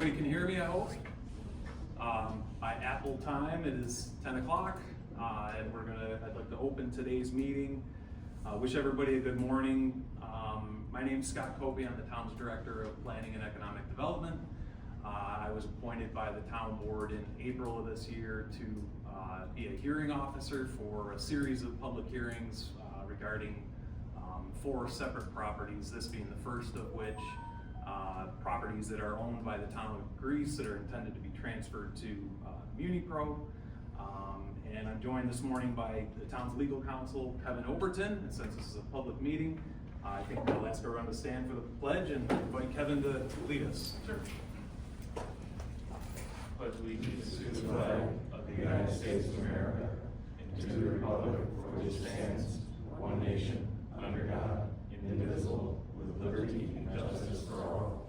Everybody can hear me, I hope. By Apple time, it is 10 o'clock, and I'd like to open today's meeting. Wish everybody a good morning. My name is Scott Copey. I'm the town's Director of Planning and Economic Development. I was appointed by the town board in April of this year to be a hearing officer for a series of public hearings regarding 4 separate properties, this being the first of which properties that are owned by the town of Greece that are intended to be transferred to MuniPro. And I'm joined this morning by the town's legal counsel, Kevin Overton, and since this is a public meeting, I think I'll ask everyone to stand for the pledge and invite Kevin to lead us. Sure. Pledge allegiance to the flag of the United States of America and to the republic for which it stands, one nation, under God, indivisible, with liberty and justice for all.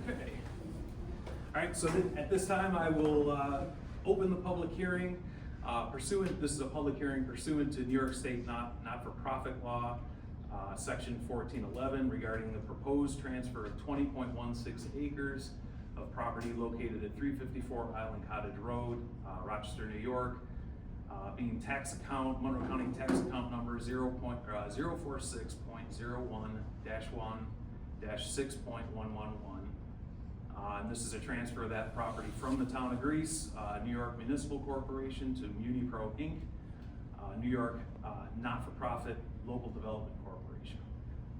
Okay. All right, so at this time I will open the public hearing. This is a public hearing pursuant to New York State not-for-profit law, section 1411, regarding the proposed transfer of 20.16 acres of property located at 354 Island Cottage Road, Rochester, New York, being Monroe County tax account number 0.046.01-1-6.111. And this is a transfer of that property from the town of Greece, New York Municipal Corporation, to MuniPro Inc., New York not-for-profit local development corporation.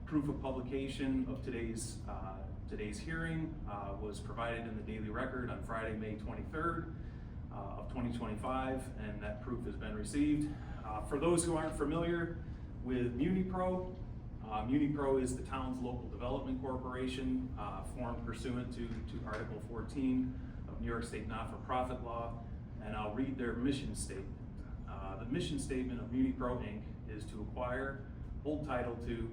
Proof of publication of today's hearing was provided in the Daily Record on Friday, May 23rd of 2025, and that proof has been received. For those who aren't familiar with MuniPro, MuniPro is the town's local development corporation formed pursuant to Article 14 of New York State not-for-profit law, and I'll read their mission statement. The mission statement of MuniPro Inc. is to acquire, hold title to,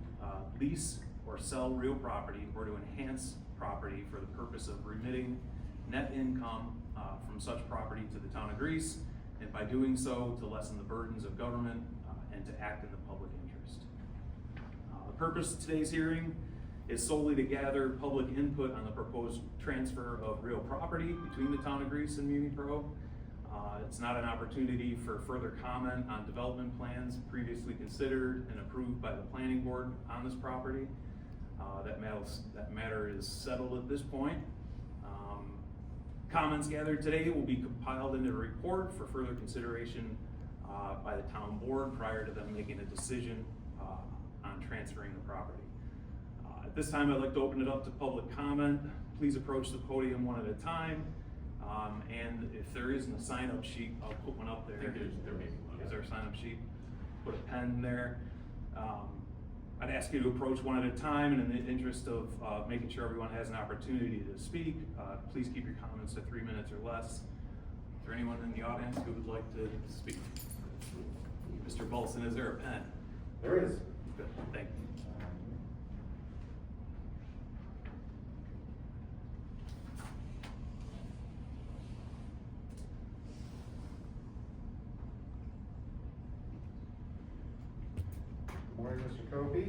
lease or sell real property or to enhance property for the purpose of remitting net income from such property to the town of Greece, and by doing so to lessen the burdens of government and to act in the public interest. The purpose of today's hearing is solely to gather public input on the proposed transfer of real property between the town of Greece and MuniPro. It's not an opportunity for further comment on development plans previously considered and approved by the planning board on this property. That matter is settled at this point. Comments gathered today will be compiled into a report for further consideration by the town board prior to them making a decision on transferring the property. At this time, I'd like to open it up to public comment. Please approach the podium one at a time. And if there isn't a sign-up sheet, I'll put one up there. There may be one. Is there a sign-up sheet? Put a pen there. I'd ask you to approach one at a time, and in the interest of making sure everyone has an opportunity to speak, please keep your comments to 3 minutes or less. Is there anyone in the audience who would like to speak? Mr. Bolson, is there a pen? There is. Good, thank you. Good morning, Mr. Copey.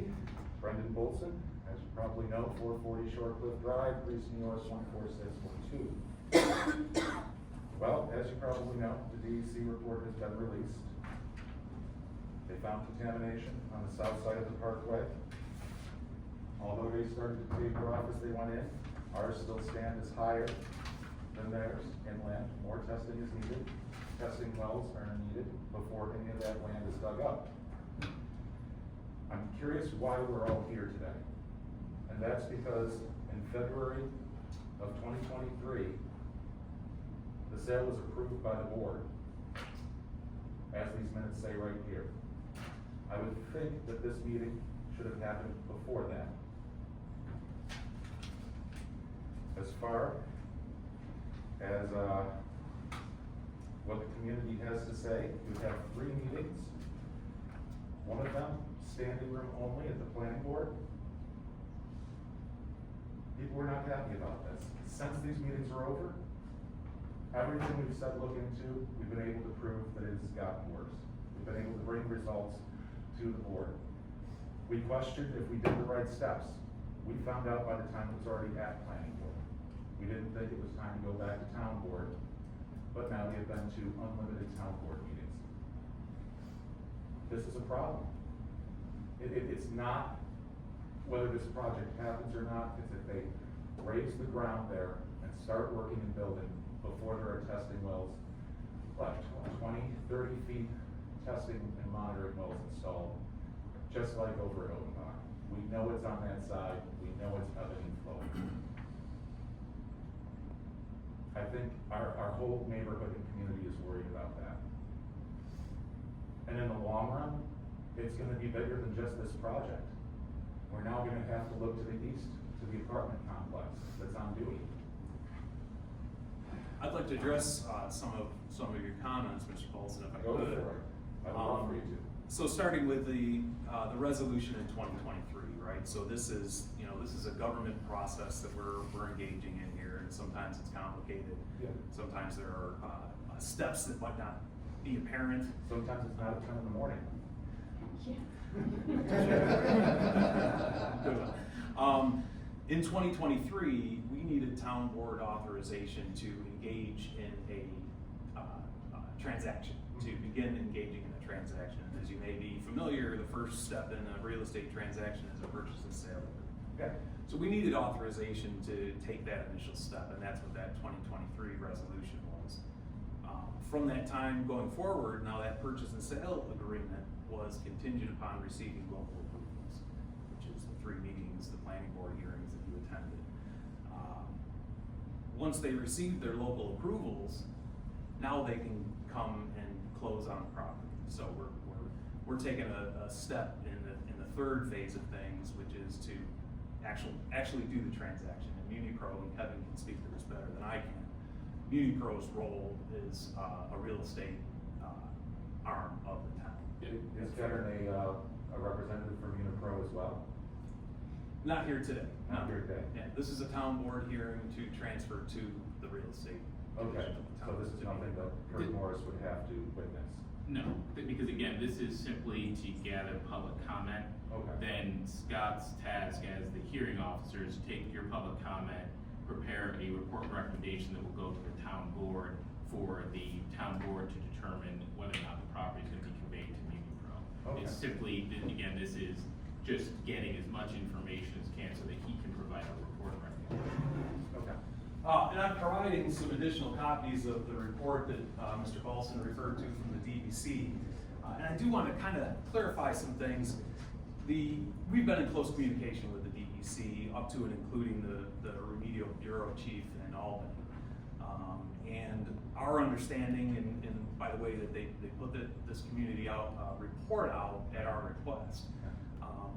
Brendan Bolson, as you probably know, 440 Shortcliff Drive, Greece, New York, 14612. Well, as you probably know, the DEC report has been released. They found contamination on the south side of the parkway. Although they started to taper off as they went in, ours still stand is higher than theirs inland. More testing is needed. Testing wells are needed before any of that land is dug up. I'm curious why we're all here today. And that's because in February of 2023, the sale was approved by the board, as these minutes say right here. I would think that this meeting should have happened before that. As far as what the community has to say, we have 3 meetings. One of them, standing room only at the planning board. People were not happy about this. Since these meetings are over, everything we've said look into, we've been able to prove that it has gotten worse. We've been able to bring results to the board. We questioned if we did the right steps. We found out by the time it was already at planning board. We didn't think it was time to go back to town board, but now we have been to unlimited town board meetings. This is a problem. It's not whether this project happens or not, it's if they raise the ground there and start working and building before there are testing wells, like 20, 30 feet testing and monitoring wells installed, just like over at Odenbach. We know it's on that side, we know it's ebbing and flowing. I think our whole neighborhood and community is worried about that. And in the long run, it's gonna be bigger than just this project. We're now gonna have to look to the east, to the apartment complex that's on Dewey. I'd like to address some of your comments, Mr. Paulson, if I Go could. for it. I would love for you to. So starting with the resolution in 2023, right? So this is a government process that we're engaging in here, and sometimes it's complicated. Yeah. Sometimes there are steps that might not be apparent. Sometimes it's not at 10 in the morning. In 2023, we needed town board authorization to engage in a transaction, to begin engaging in a transaction. As you may be familiar, the first step in a real estate transaction is a purchase and sale. Okay. So we needed authorization to take that initial step, and that's what that 2023 resolution was. From that time going forward, now that purchase and sale agreement was contingent upon receiving local approvals, which is the 3 meetings, the planning board hearings that you attended. Once they received their local approvals, now they can come and close on the property. So we're taking a step in the 3rd phase of things, which is to actually do the transaction. And MuniPro, and Kevin can speak to this better than I can. MuniPro's role is a real estate arm of the town. Is Kevin a representative from MuniPro as well? Not here today. Not here today. Yeah, this is a town board hearing to transfer to the real estate. Okay, division of the so town. this is nothing that Kurt Morris would have to witness. No, because again, this is simply to gather public comment. Okay. Then Scott's task as the hearing officer is to take your public comment, prepare a report recommendation that will go to the town board for the town board to determine whether or not the property is gonna be conveyed to MuniPro. Okay. It's simply, again, this is just getting as much information as can so that he can provide a report recommendation. Okay. And I'm providing some additional copies of the report that Mr. Paulson referred to from the DEC. And I do want to kind of clarify some things. We've been in close communication with the DEC up to and including the remedial bureau chief in Albany. And our understanding, and by the way that they put this community report out at our request.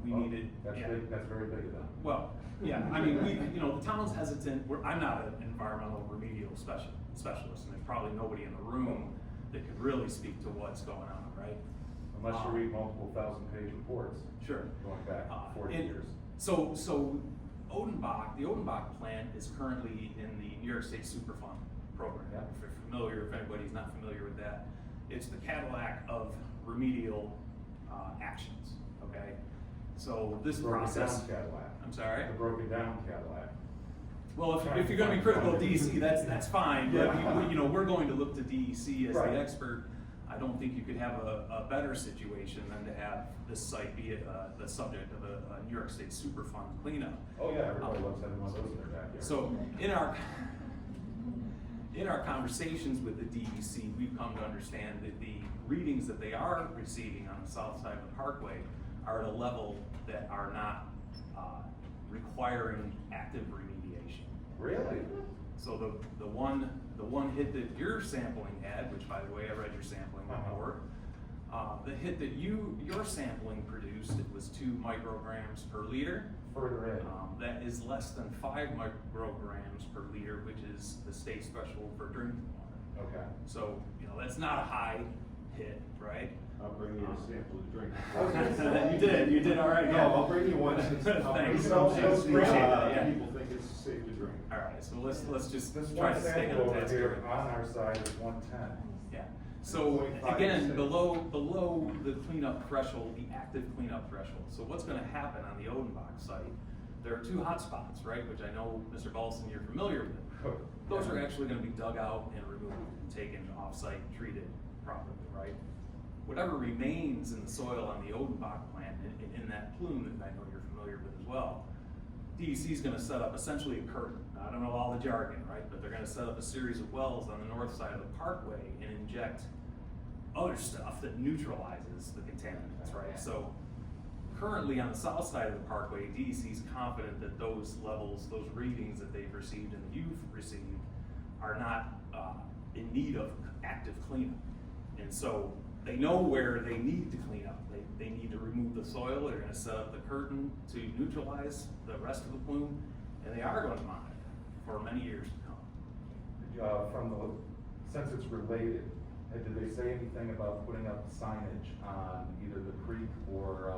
We needed. That's yeah. big, that's very big of them. Well, yeah, I mean, the town's hesitant. I'm not an environmental remedial specialist, and there's probably nobody in the room that could really speak to what's going on, right? Unless you read multiple 1,000-page reports. Sure. Going back 40 and years. So the Odenbach plant is currently in the New York State Superfund program. Yeah. If you're familiar, if anybody's not familiar with that, it's the Cadillac of remedial actions, okay? So this process. Broken down Cadillac. I'm sorry? The broken down Cadillac. Well, if you're gonna be critical of DEC, that's fine, but we're going to look to DEC as Right. the expert. I don't think you could have a better situation than to have this site be the subject of a New York State Superfund cleanup. Oh yeah, everybody loves having one of those in their backyard. So in our conversations with the DEC, we've come to understand that the readings that they are receiving on the south side of the parkway are at a level that are not requiring active remediation. Really? So the one hit that your sampling had, which by the way, I read your sampling report, the hit that your sampling produced, it was 2 micrograms per liter. Further in. That is less than 5 micrograms per liter, which is the state threshold for drinking water. Okay. So, that's not a high hit, right? I'll bring you a sample to drink. You did all right. No, yeah. I'll bring you one since Thanks. appreciate that, yeah. people think it's safe to drink. All right, so let's just This try one to stay sample on over task here here. on our side is 110. Yeah, so 0.5 again, to 6. below the cleanup threshold, the active cleanup threshold. So what's gonna happen on the Odenbach site, there are two hot spots, right, which I know, Mr. Balson, you're familiar with. Those are actually gonna be dug out and removed and taken off-site, treated properly, right? Whatever remains in the soil on the Odenbach plant, in that plume that I know you're familiar with as well, DEC is gonna set up essentially a curtain. I don't know all the jargon, right, but they're gonna set up a series of wells on the north side of the parkway and inject other stuff that neutralizes the contaminants, right? So currently on the south side of the parkway, DEC is confident that those levels, those readings that they've received and that you've received are not in need of active cleanup. And so they know where they need to clean up. They need to remove the soil, they're gonna set up the curtain to neutralize the rest of the plume, and they are gonna monitor for many years to come. Since it's related, did they say anything about putting up signage on either the creek or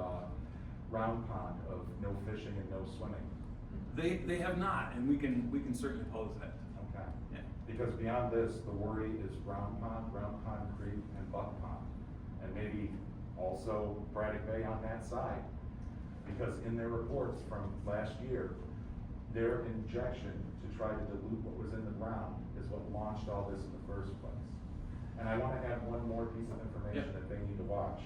Round Pond of no fishing and no swimming? They have not, and we can certainly pose that. Okay. Yeah. Because beyond this, the worry is Round Pond Creek, and Buck Pond, and maybe also Braddock Bay on that side. Because in their reports from last year, their injection to try to dilute what was in the ground is what launched all this in the first place. And I wanna add one more piece of information Yeah. that they need to watch.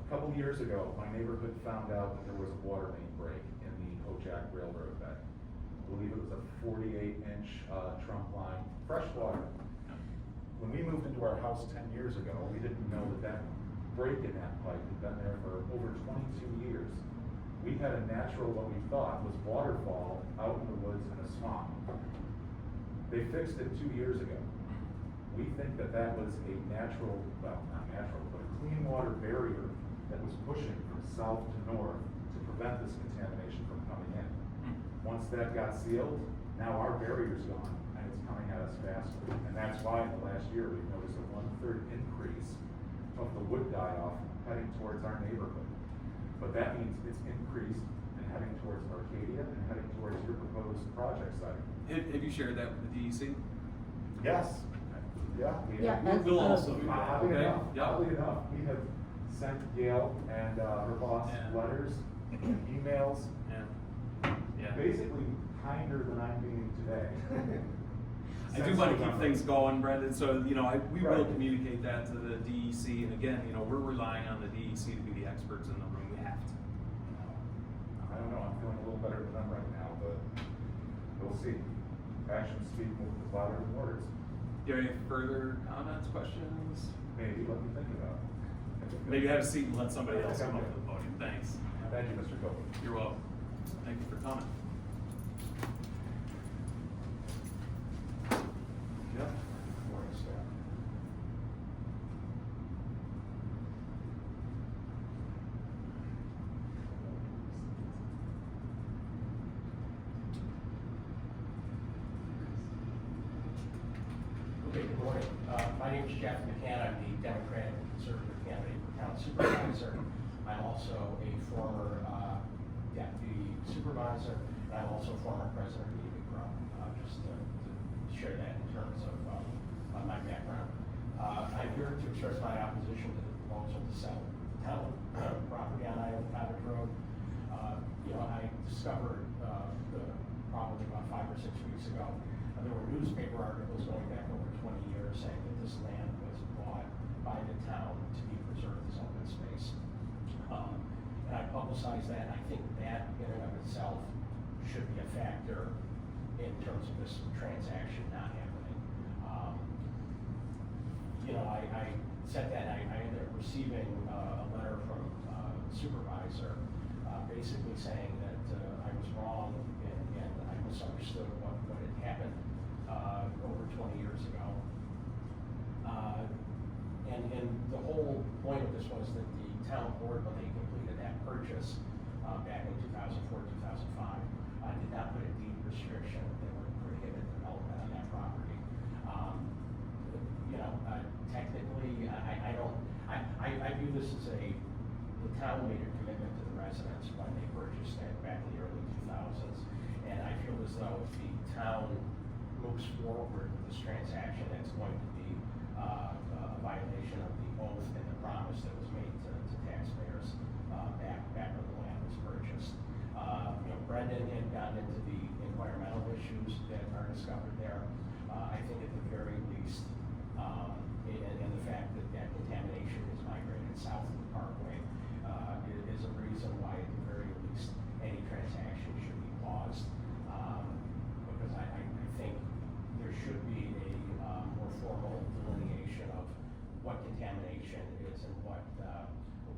A couple years ago, my neighborhood found out that there was a water main break in the Hojack Railroad bed. I believe it was a 48-inch trunk line, fresh water. When we moved into our house 10 years ago, we didn't know that break in that pipe had been there for over 22 years. We had a natural, what we thought was waterfall out in the woods in a swamp. They fixed it 2 years ago. We think that that was a natural, well, not natural, but a clean water barrier that was pushing from south to north to prevent this contamination from coming in. Once that got sealed, now our barrier's gone and it's coming at us faster. And that's why in the last year, we've noticed a 1/3 increase of the wood die-off heading towards our neighborhood. But that means it's increased and heading towards Arcadia and heading towards your proposed project site. Have you shared that with the DEC? Yes. Yeah. we Yeah, have. that's- We'll also do that, Oddly okay? enough, Yep. oddly enough, we have sent Gail and her boss Yeah. letters and emails, Yeah. Yeah. basically kinder than I'm being today. I do Since want to keep November. things going, Brendan, so, we will Right. communicate that to the DEC, and again, we're relying on the DEC to be the experts in the room, we have to. I don't know, I'm feeling a little better than them right now, but we'll see. Actions speak louder than words. Do you have any further comments, questions? Maybe, let me think about it. Maybe have a seat and let somebody else come up to the podium, thanks. Thank you, Mr. Copeland. You're welcome. Thank you for coming. Yep. Morning, staff. Okay, good morning. My name is Jeff McCann. I'm the Democratic Conservative candidate for town supervisor. I'm also a former deputy supervisor, and I'm also former president of MuniPro, just to share that in terms of my background. I'm here to express my opposition to the proposal to sell town property on Island Cottage Rd. I discovered probably about 5 or 6 weeks ago, there were newspaper articles going back over 20 years saying that this land was bought by the town to be preserved as open space. And I publicized that, and I think that in and of itself should be a factor in terms of this transaction not happening. I said that, I ended up receiving a letter from the supervisor basically saying that I was wrong and I misunderstood what had happened over 20 years ago. And the whole point of this was that the town board, when they completed that purchase back in 2004, 2005, did not put a deed restriction that would prohibit development on that property. Technically, I view this as the town made a commitment to the residents when they purchased it back in the early 2000s. And I feel as though if the town moves forward with this transaction, it's going to be a violation of the oath and the promise that was made to taxpayers back when the land was purchased. Brendan had gotten into the environmental issues that are discovered there. I think at the very least, and the fact that that contamination is migrated south of the parkway is a reason why at the very least any transaction should be paused. Because I think there should be a more formal delineation of what contamination is and what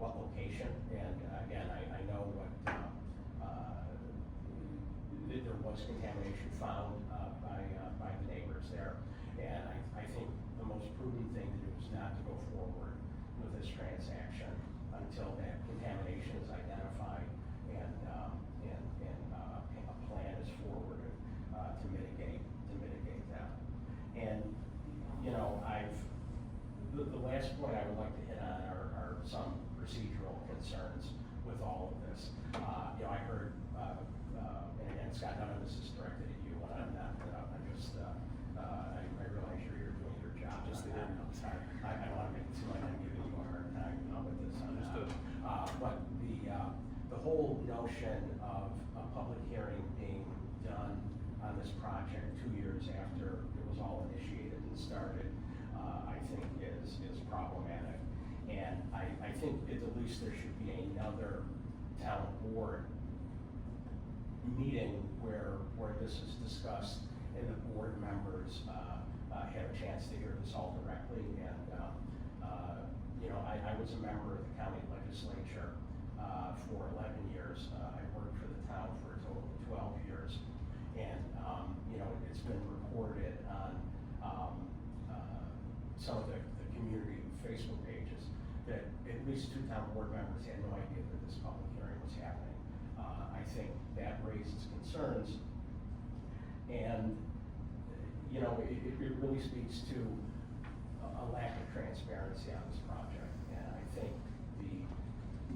location. And again, I know what there was contamination found by the neighbors there, and I think the most prudent thing to do is not to go forward with this transaction until that contamination is identified and a plan is forwarded to mitigate that. And the last point I would like to hit on are some procedural concerns with all of this. I heard, and Scott, none of this is directed at you, and I'm not, I'm just, I realize you're doing your job. Just the end. I'm sorry, I don't want to make it seem like I'm giving you a hard time with this. Understood. But the whole notion of a public hearing being done on this project 2 years after it was all initiated and started, I think is problematic. And I think at the least there should be another town board meeting where this is discussed and the board members have a chance to hear this all directly. And I was a member of the county legislature for 11 years. I worked for the town for a total of 12 years. And it's been reported on some of the community Facebook pages that at least 2 town board members had no idea that this public hearing was happening. I think that raises concerns, and it really speaks to a lack of transparency on this project. And I think the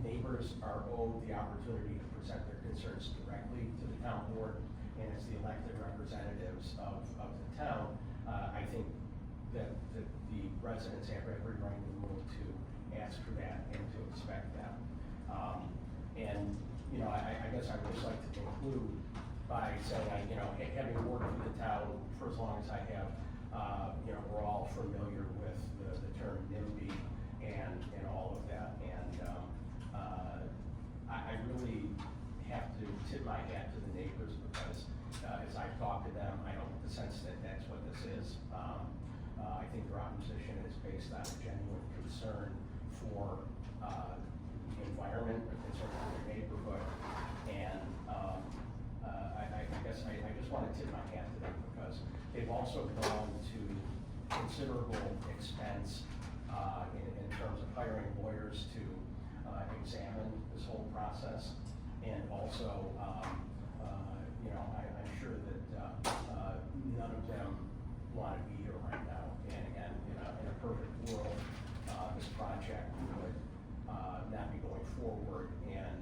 neighbors are owed the opportunity to present their concerns directly to the town board, and as the elected representatives of the town, I think that the residents have every right in the world to ask for that and to expect that. I guess I would just like to conclude by saying, having worked for the town for as long as I have, we're all familiar with the term NIMBY and all of that. And I really have to tip my hat to the neighbors because as I've talked to them, I don't get the sense that that's what this is. I think their opposition is based on a genuine concern for the environment, a concern for their neighborhood, and I guess I just want to tip my hat to them because they've also gone to considerable expense in terms of hiring lawyers to examine this whole process, and also I'm sure that none of them want to be here right now. And again, in a perfect world, this project would not be going forward, and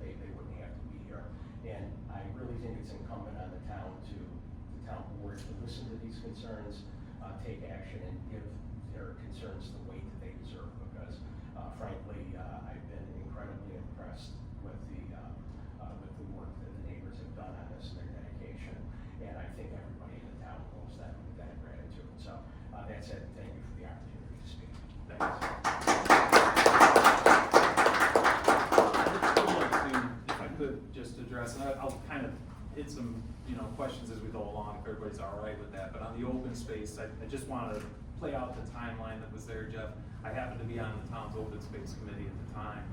they wouldn't have to be here. And I really think it's incumbent on the town board to listen to these concerns, take action, and give their concerns the weight that they deserve. Because frankly, I've been incredibly impressed with the work that the neighbors have done on this and their dedication. And I think everybody in the town owes that gratitude. So that's it. Thank you for the opportunity to speak. Thanks. If I could just address, and I'll kind of hit some questions as we go along, if everybody's all right with that. But on the open space, I just want to play out the timeline that was there, Jeff. I happened to be on the town's open space committee at the time.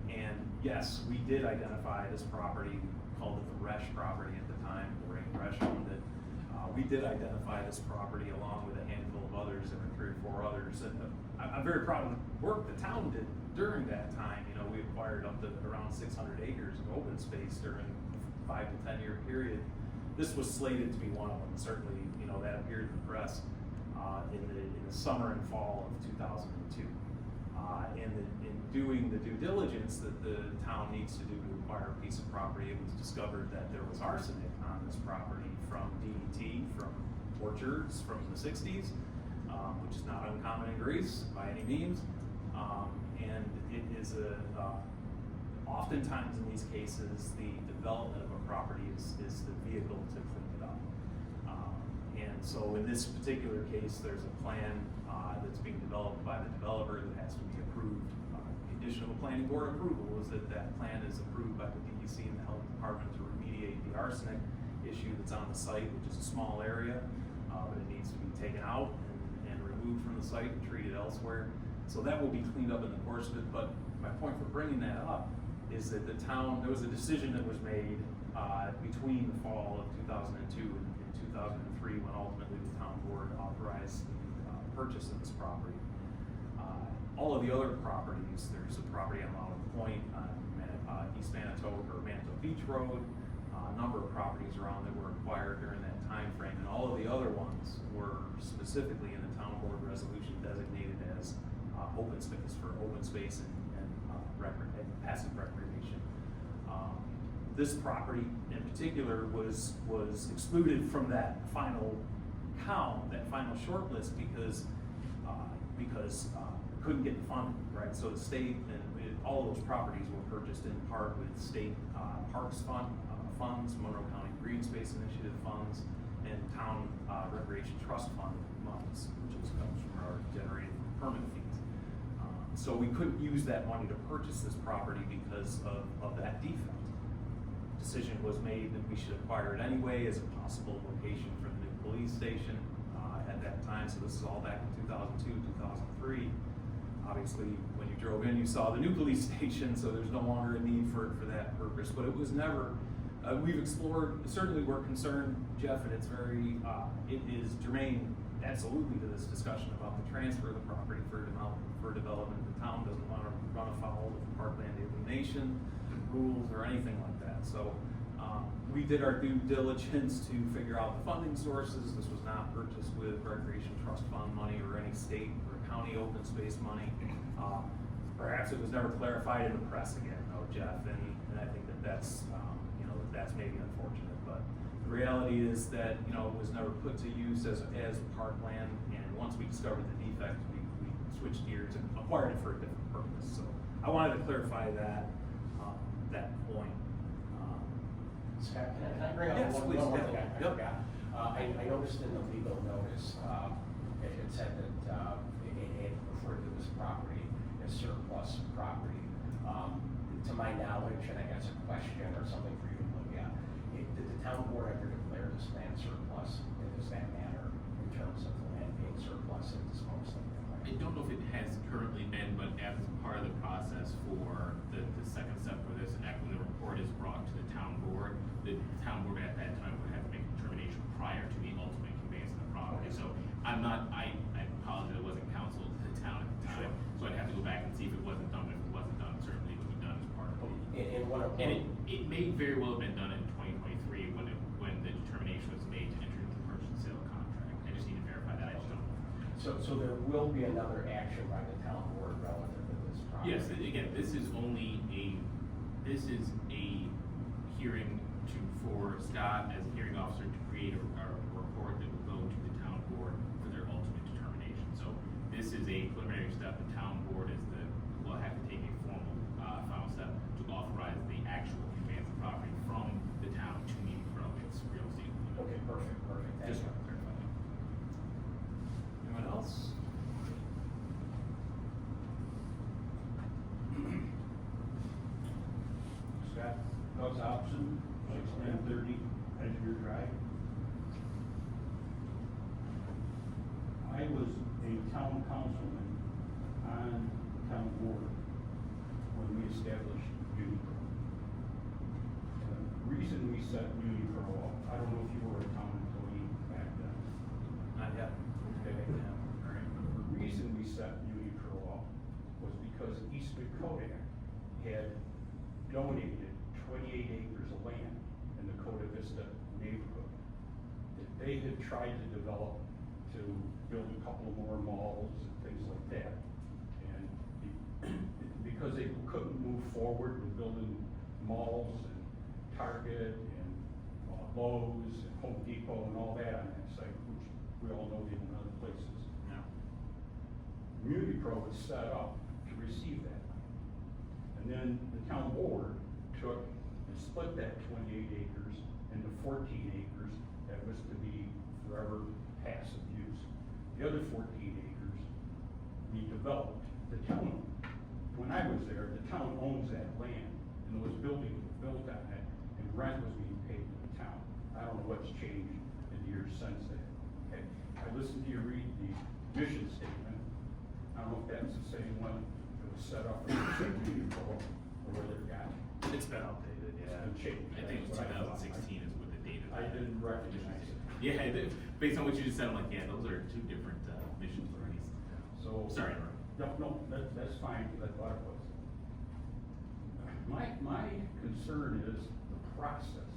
And yes, we did identify this property, called it the Resch property at the time. Lorraine Resch owned it. We did identify this property along with a handful of others, and 3 or 4 others. And I'm very proud of the work the town did during that time. We acquired up to around 600 acres of open space during a 5 to 10 year period. This was slated to be one of them. Certainly, that appeared in the press in the summer and fall of 2002. In doing the due diligence that the town needs to do to acquire a piece of property, it was discovered that there was arsenic on this property from DDT, from orchards from the 60s, which is not uncommon in Greece by any means. And it is Oftentimes in these cases, the development of a property is the vehicle to clean it up. And so in this particular case, there's a plan that's being developed by the developer that has to be approved. Condition of a planning board approval is that that plan is approved by the DEC and the health department to remediate the arsenic issue that's on the site, which is a small area, but it needs to be taken out and removed from the site and treated elsewhere. So that will be cleaned up in the course of it, but my point for bringing that up is that the town, there was a decision that was made between the fall of 2002 and 2003 when ultimately the town board authorized the purchase of this property. All of the other properties, there's a property on Mountain Point, on East Manitou or Manitou Beach Road, a number of properties around that were acquired during that time frame, and all of the other ones were specifically in the town board resolution designated as open space for open space and passive recreation. This property in particular was excluded from that final count, that final short list because couldn't get the funding, right? So the state and all of those properties were purchased in part with state parks funds, Monroe County Green Space Initiative funds, and town recreation trust fund funds, which comes from our generated permit fees. So we couldn't use that money to purchase this property because of that defect. Decision was made that we should acquire it anyway as a possible location for the new police station at that time. So this is all back in 2002, 2003. Obviously, when you drove in, you saw the new police station, so there's no longer a need for that purpose. But it was never, we've explored, certainly we're concerned, Jeff, and it's very, it is germane absolutely to this discussion about the transfer of the property for development. The town doesn't want to run afoul of parkland alienation rules or anything like that. So we did our due diligence to figure out the funding sources. This was not purchased with recreation trust fund money or any state or county open space money. Perhaps it was never clarified in the press again, though, Jeff, and I think that's that's maybe unfortunate. But the reality is that it was never put to use as parkland, and once we discovered the defect, we switched gears and acquired it for a different purpose. So I wanted to clarify that point. Scott, can I bring up Yes, one please. more thing I Yep. forgot? I noticed in the legal notice, it said that it referred to this property as surplus property. To my knowledge, and I guess a question or something for you to look at, did the town board ever declare this land surplus in that manner in terms of the land being surplus and disposed of? I don't know if it has currently been, but as part of the process for the second step for this, and when the report is brought to the town board at that time would have to make a determination prior to the ultimate conveyance of the property. So I apologize, it wasn't counsel to the town at the time, so I'd have to go back and see if it wasn't done. If it wasn't done, certainly it would be done as part of it. And it may very well have been done in 2023 when the determination was made to enter into the purchase and sale contract. I just need to verify that. I just don't know. So there will be another action by the town board relative to this property? Yes, again, this is a hearing for Scott as a hearing officer to create a report that will go to the town board for their ultimate determination. So this is a preliminary step. The town board will have to take a formal final step to authorize the actual conveyance of property from the town to MuniPro. It's real estate. Okay, perfect. Thank Just you. want to clarify that. Anyone else? Scott, Doug's Option, 1630 Edgewood Drive. I was a town councilman on the town board when we established MuniPro. The reason we set MuniPro up, I don't know if you were a town employee back then. Not yet. Okay. Yeah. All right. The reason we set MuniPro up was because East Dakota had donated 28 acres of land in the Coda Vista neighborhood that they had tried to develop to build a couple more malls and things like that. And because they couldn't move forward with building malls and Target and Lowe's and Home Depot and all that on that site, which we all know they in other places. Yeah. MuniPro was set up to receive that. And And then the town board took and split that 28 acres into 14 acres that was to be forever passive use. The other 14 acres we developed. The town, when I was there, the town owns that land, and those buildings were built on it, and rent was being paid to the town. I don't know what's changed in the years since then. Okay, I listened to you read the mission statement. I don't know if that's the same one that was set up in the or whether it got It's been updated, yeah. changed. I think it was That's what I thought. 2016 is what the date of I that. didn't recognize it. Yeah, based on what you just said, I'm like, yeah, those are two different missions already. So. Sorry, to interrupt. No, that's fine, because I thought it was. My concern is the process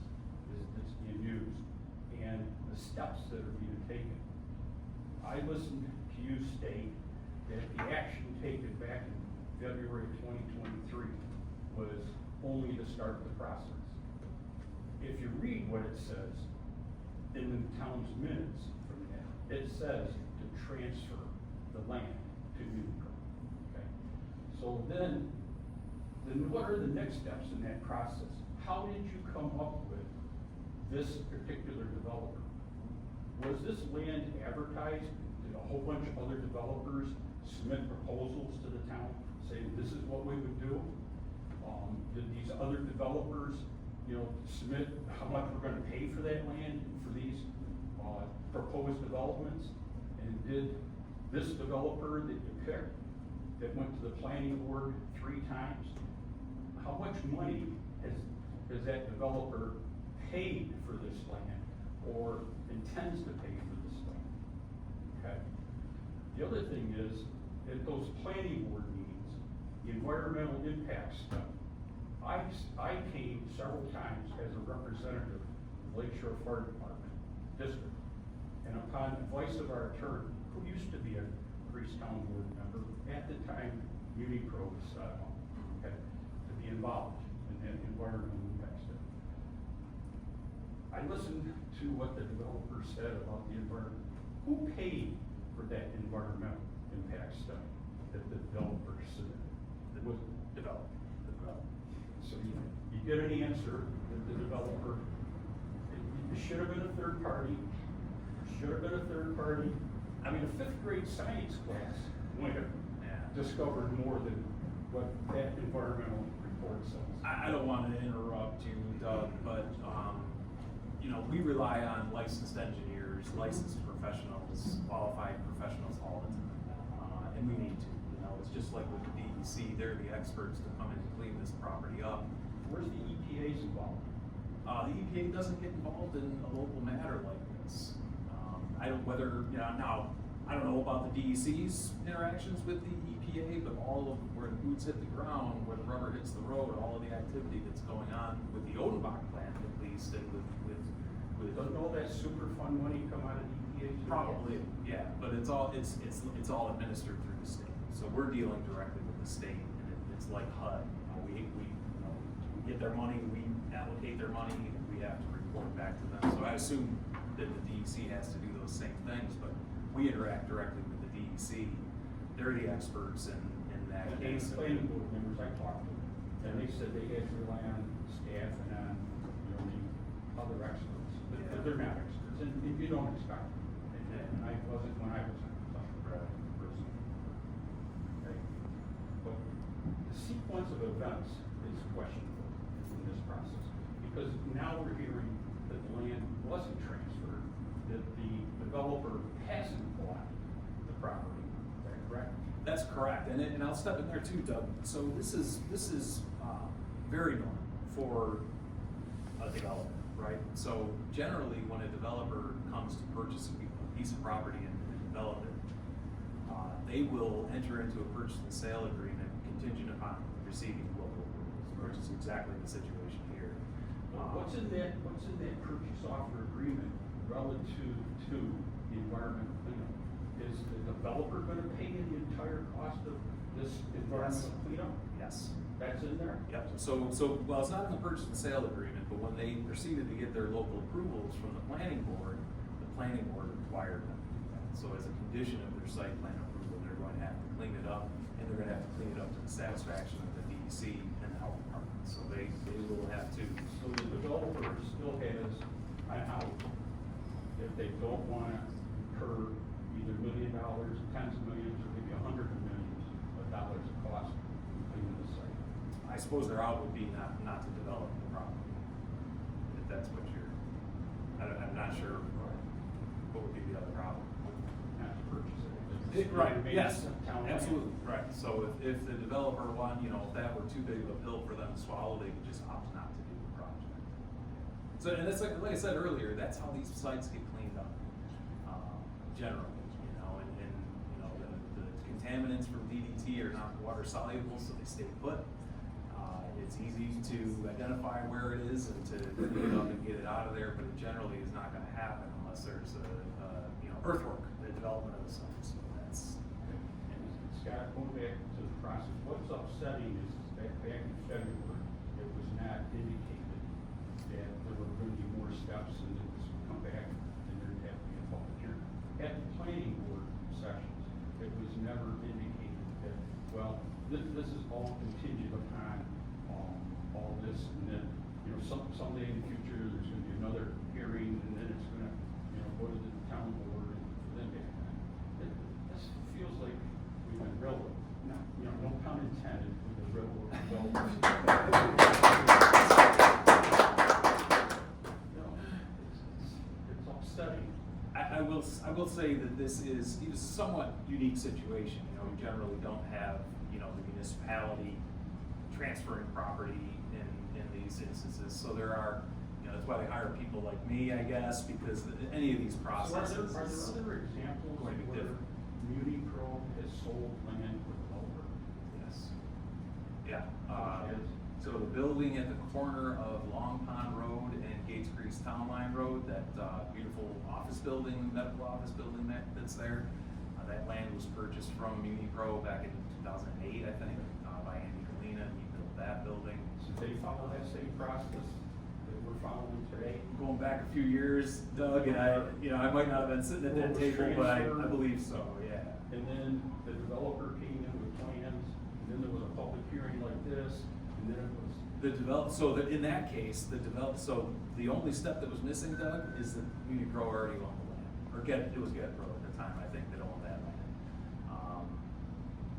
that's being used and the steps that are being taken. I listened to you state that the action taken back in February 2023 was only to start the process. If you read what it says in the town's minutes from that, it says to transfer the land to MuniPro. Okay? So then what are the next steps in that process? How did you come up with this particular developer? Was this land advertised? Did a whole bunch of other developers submit proposals to the town saying this is what we would do? Did these other developers, submit how much we're gonna pay for that land, for these, proposed developments? And did this developer that you picked, that went to the planning board 3 times, how much money has that developer paid for this land or intends to pay for this land? Okay. The other thing is, at those planning board meetings, the environmental impact study, I came several times as a representative of Lakeshore Fire Department District, and upon advice of our attorney, who used to be a Priesttown board member, at the time MuniPro was set up, okay, to be involved in that environmental impact study. I listened to what the developer said about the environment. Who paid for that environmental impact study that the developer submitted? The Was developer. so you get an answer that the developer, it should have been a third party, I mean, a 5th grade science class winner discovered more than what that environmental report says. I don't want to interrupt you, Doug, but, we rely on licensed engineers, licensed professionals, qualified professionals all the time. And we need to, it's just like with the DEC, they're the experts to come in and clean this property up. Where's the EPA's involved? The EPA doesn't get involved in a local matter like this. I don't know about the DEC's interactions with the EPA, but all of where the boots hit the ground, where the rubber hits the road, all of the activity that's going on with the Odenbach plant at least, and with Doesn't all that Superfund money come out of the EPA? probably, yeah, but it's all administered through the state. So we're dealing directly with the state, and it's like HUD. We get their money, we allocate their money, we have to report back to them. So I assume that the DEC has to do those same things, but we interact directly with the DEC. They're the experts in that And case. the planning board members I talked to, and they said they had to rely on staff and on, the other experts, but they're not experts, and you don't expect them. And I wasn't when I was on the person. Okay? But the sequence of events is questionable in this process, because now we're hearing that the land wasn't transferred, that the developer hasn't bought the property. Is that correct? That's correct, and I'll step in there too, Doug. So this is very normal for a developer, right? So generally, when a developer comes to purchase a piece of property and develop it, they will enter into a purchase and sale agreement contingent upon receiving local approvals, which is exactly the situation here. What's in that purchase offer agreement relative to the environmental cleanup? Is the developer gonna pay the entire cost of this environmental cleanup? Yes. That's in there? Yep, well, it's not in the purchase and sale agreement, but when they proceeded to get their local approvals from the planning board required them to do that. So as a condition of their site plan approval, they're going to have to clean it up, and they're gonna have to clean it up to the satisfaction of the DEC and health department, so they will have to. So the developer still has an out if they don't wanna incur either $1 million, tens of millions, or maybe hundreds of millions of dollars of cost in cleaning the site. I suppose their out would be not to develop the property, if that's what you're, I'm not sure what would be the other problem. Not to purchase it. Right, It yes, remains town land. absolutely, right, so if the developer if that were too big of a pill for them to swallow, they could just opt not to do the project. So, and that's like I said earlier, that's how these sites get cleaned up, generally, the contaminants from DDT are not water soluble, so they stay put. It's easy to identify where it is and to clean it up and get it out of there, but it generally is not gonna happen unless there's earthwork, the development of the site, so that's. And Scott, going back to the process, what's upsetting is that back in February, it was not indicated that there were going to be more steps and it was come back and there'd have to be a public hearing. At the planning board sessions, it was never indicated that, well, this is all contingent upon, all this, and then, someday in the future, there's gonna be another hearing, and then it's gonna, go to the town board, and then this feels like we've been railroad, no pun intended, with the railroad developers. It's upsetting. I will say that this is a somewhat unique situation, we generally don't have, the municipality transferring property in these instances, so there are, that's why they hire people like me, I guess, because any of these processes. So are there other examples going to be where different. MuniPro has sold land to a developer? Yes. Yeah, Yes. so the building at the corner of Long Pond Road and Gates Creek's Town Line Road, that beautiful office building, medical office building that's there, that land was purchased from MuniPro back in 2008, I think, by Andy Galena, and he built that building. So they follow that same process that we're following today? Going back a few years, Doug, and I might not have been sitting at that Well, it was table, but I transferred. believe so, yeah. And then the developer came in with plans, and then there was a public hearing like this, and then it was. In that case, so the only step that was missing, Doug, is that MuniPro already owned the land, or it was GetPro at the time, I think, that owned that land.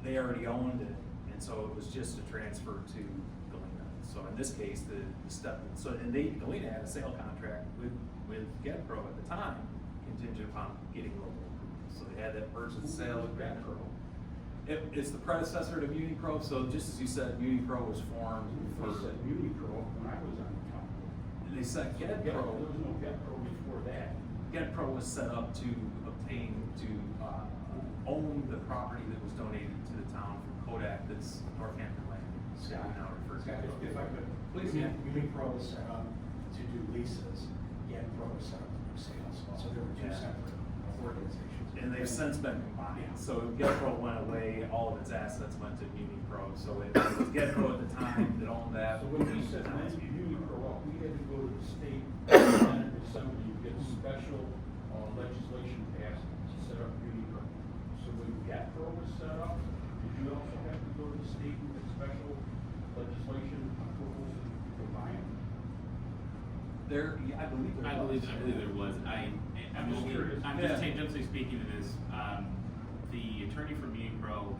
They already owned it, and so it was just a transfer to Galena. So in this case, the step, and Galena had a sale contract with GetPro at the time, contingent upon getting local approval. So they had that purchase and sale with GetPro. It's the predecessor to MuniPro, so just as you said, MuniPro was formed They for. said MuniPro when I was on the council. They said There GetPro. was no GetPro before that. GetPro was set up to own the property that was donated to the town from Kodak, that's Northampton land. Scott, Now referred to. Scott, if I could. Please, yeah. MuniPro was set up to do leases, GetPro was set up to do sales, so there were two Yeah. separate organizations. And they've since been combined, so GetPro went away, all of its assets went to MuniPro, so it was GetPro at the time that owned that. So when we said then MuniPro up, we had to go to the state Senate Assembly to get special legislation passed to set up MuniPro. So when GetPro was set up, did you also have to go to the state and get special legislation approvals to combine? I believe there was. I believe there was. I'm just curious. I'm just tangentially speaking to this. The attorney for MuniPro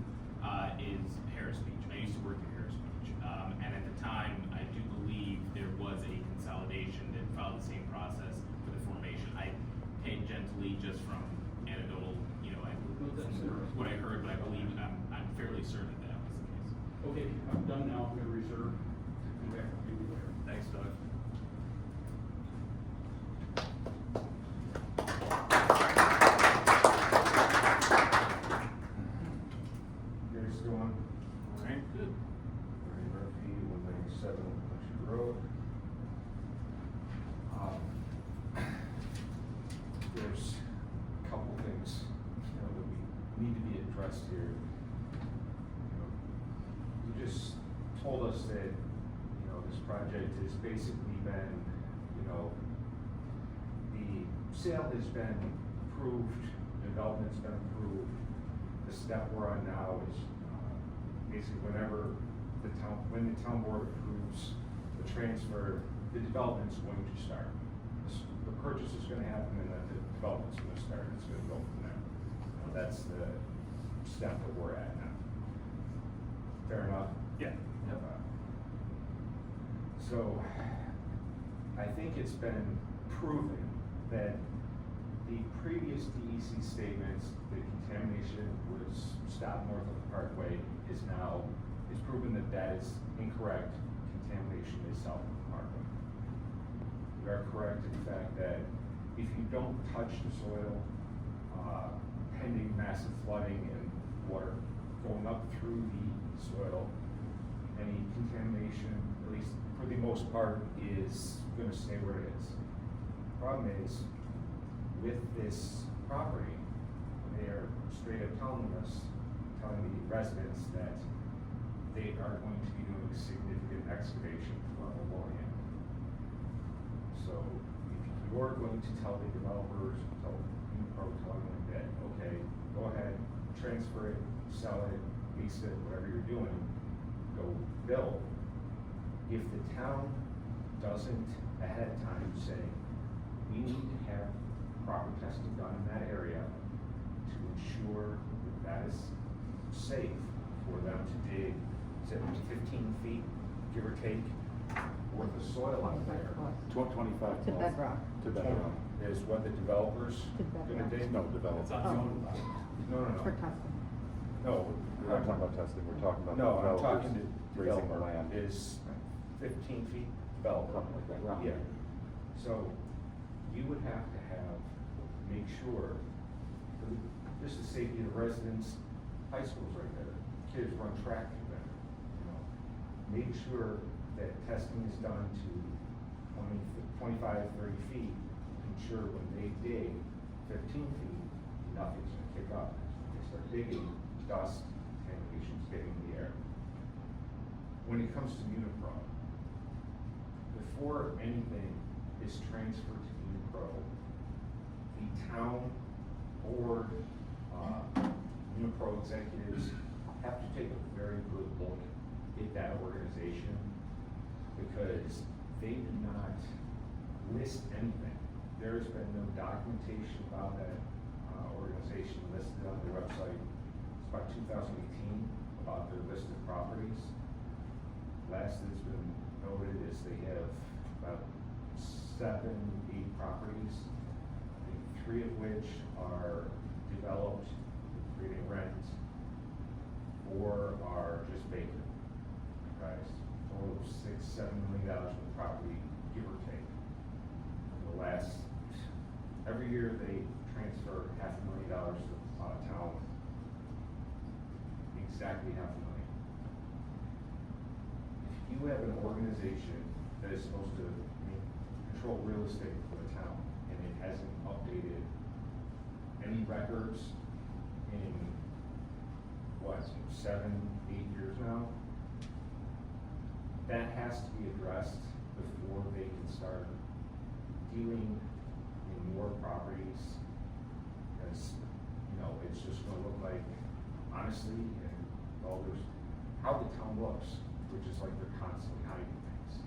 is Harris Beach. I used to work at Harris Beach, and at the time, I do believe there was a consolidation that followed the same process for the formation. I tangentially, just from anecdotal, what I heard, but I believe I'm fairly certain that was the case. Okay, I'm done now. I'm gonna reserve to come back to you later. Thanks, Doug. You guys doing? All right, good. Ray Murphy, 197 Country Road. There's a couple things, that we need to be addressed here. You just told us that, this project has basically been, the sale has been approved, development's been approved. The step we're on now is, basically whenever when the town board approves the transfer, the development's going to start. The purchase is gonna happen and then the development's gonna start, it's gonna go from there. That's the step that we're at now. Fair enough? Yeah. Yep. So, I think it's been proven that the previous DEC statements, the contamination was stopped north of the Parkway, is proven that that is incorrect. Contamination is south of the Parkway. We are correct in the fact that if you don't touch the soil, pending massive flooding and water going up through the soil, any contamination, at least for the most part, is gonna stay where it is. Problem is, with this property, they are straight up telling the residents that they are going to be doing significant excavation for the land. So, if you're going to tell the developers, tell MuniPro, telling them that, okay, go ahead, transfer it, sell it, lease it, whatever you're doing, go build. If the town doesn't ahead of time say, we need to have proper testing done in that area to ensure that that is safe for them to dig, is it 15 feet, give or take, worth of soil out there. 25. To bedrock. To bedrock. Is what the developers To gonna bedrock. dig? No, develop. It's on Oh. zone. No, For testing. No. We're not talking about testing, we're talking about No, I'm developers talking to raising the developer, land. is 15 feet developer. Something like that, right. Yeah, so you would have to make sure, just the safety of the residents, high school's right there, kids run track through there, you know. Make sure that testing is done to 25, 30 feet, ensure when they dig 15 feet, nothing's gonna kick up. When they start digging, dust, contamination's getting in the air. When it comes to MuniPro, before anything is transferred to MuniPro, the town board, MuniPro executives have to take a very good look at that organization, because they do not list anything. There's been no documentation about that organization listed on their website. It's about 2018, about their list of properties. Last that's been noted is they have about 7, 8 properties, I think 3 of which are developed, creating rent, 4 are just vacant. Right, total of $6, $7 million worth of property, give or take. The last, every year they transfer $500,000 to town, exactly $500,000. If you have an organization that is supposed to control real estate for the town, and it hasn't updated any records in, what, 7, 8 years now, that has to be addressed before they can start dealing in more properties. Because, you know, it's just gonna look like, honestly, and all there's, how the town looks, which is like they're constantly hiding things.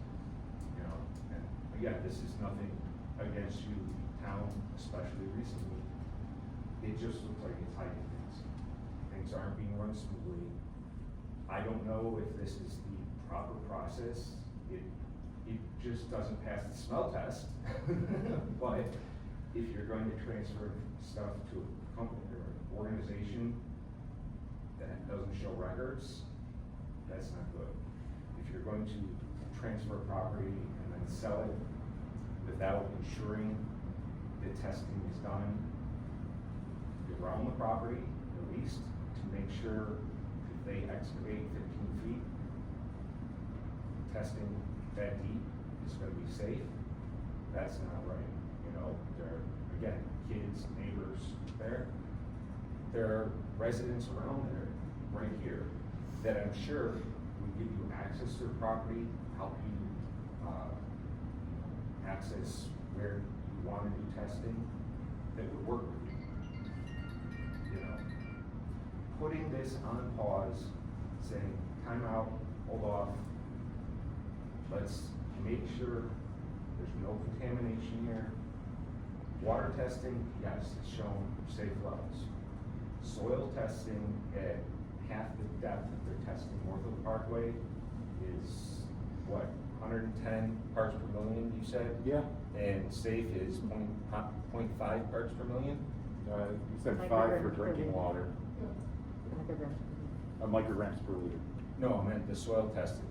You know, and again, this is nothing against you, town, especially recently. It just looks like it's hiding things. Things aren't being run smoothly. I don't know if this is the proper process. It just doesn't pass the smell test. But if you're going to transfer stuff to a company or an organization that doesn't show records, that's not good. If you're going to transfer property and then sell it without ensuring that testing is done around the property, at least, to make sure if they excavate 15 feet, testing that deep is gonna be safe, that's not right. You know, there are, again, kids, neighbors there. There are residents around there, right here, that I'm sure would give you access to the property, help you, access where you wanna do testing, that would work with you. You know, putting this on pause, saying, time out, hold off. Let's make sure there's no contamination here. Water testing, yes, it's shown safe levels. Soil testing at half the depth that they're testing north of the Parkway is, what, 110 parts per million, you said? Yeah. And safe is 0.5 parts per million? You said 5 for drinking water, micrograms per liter. No, I meant the soil testing.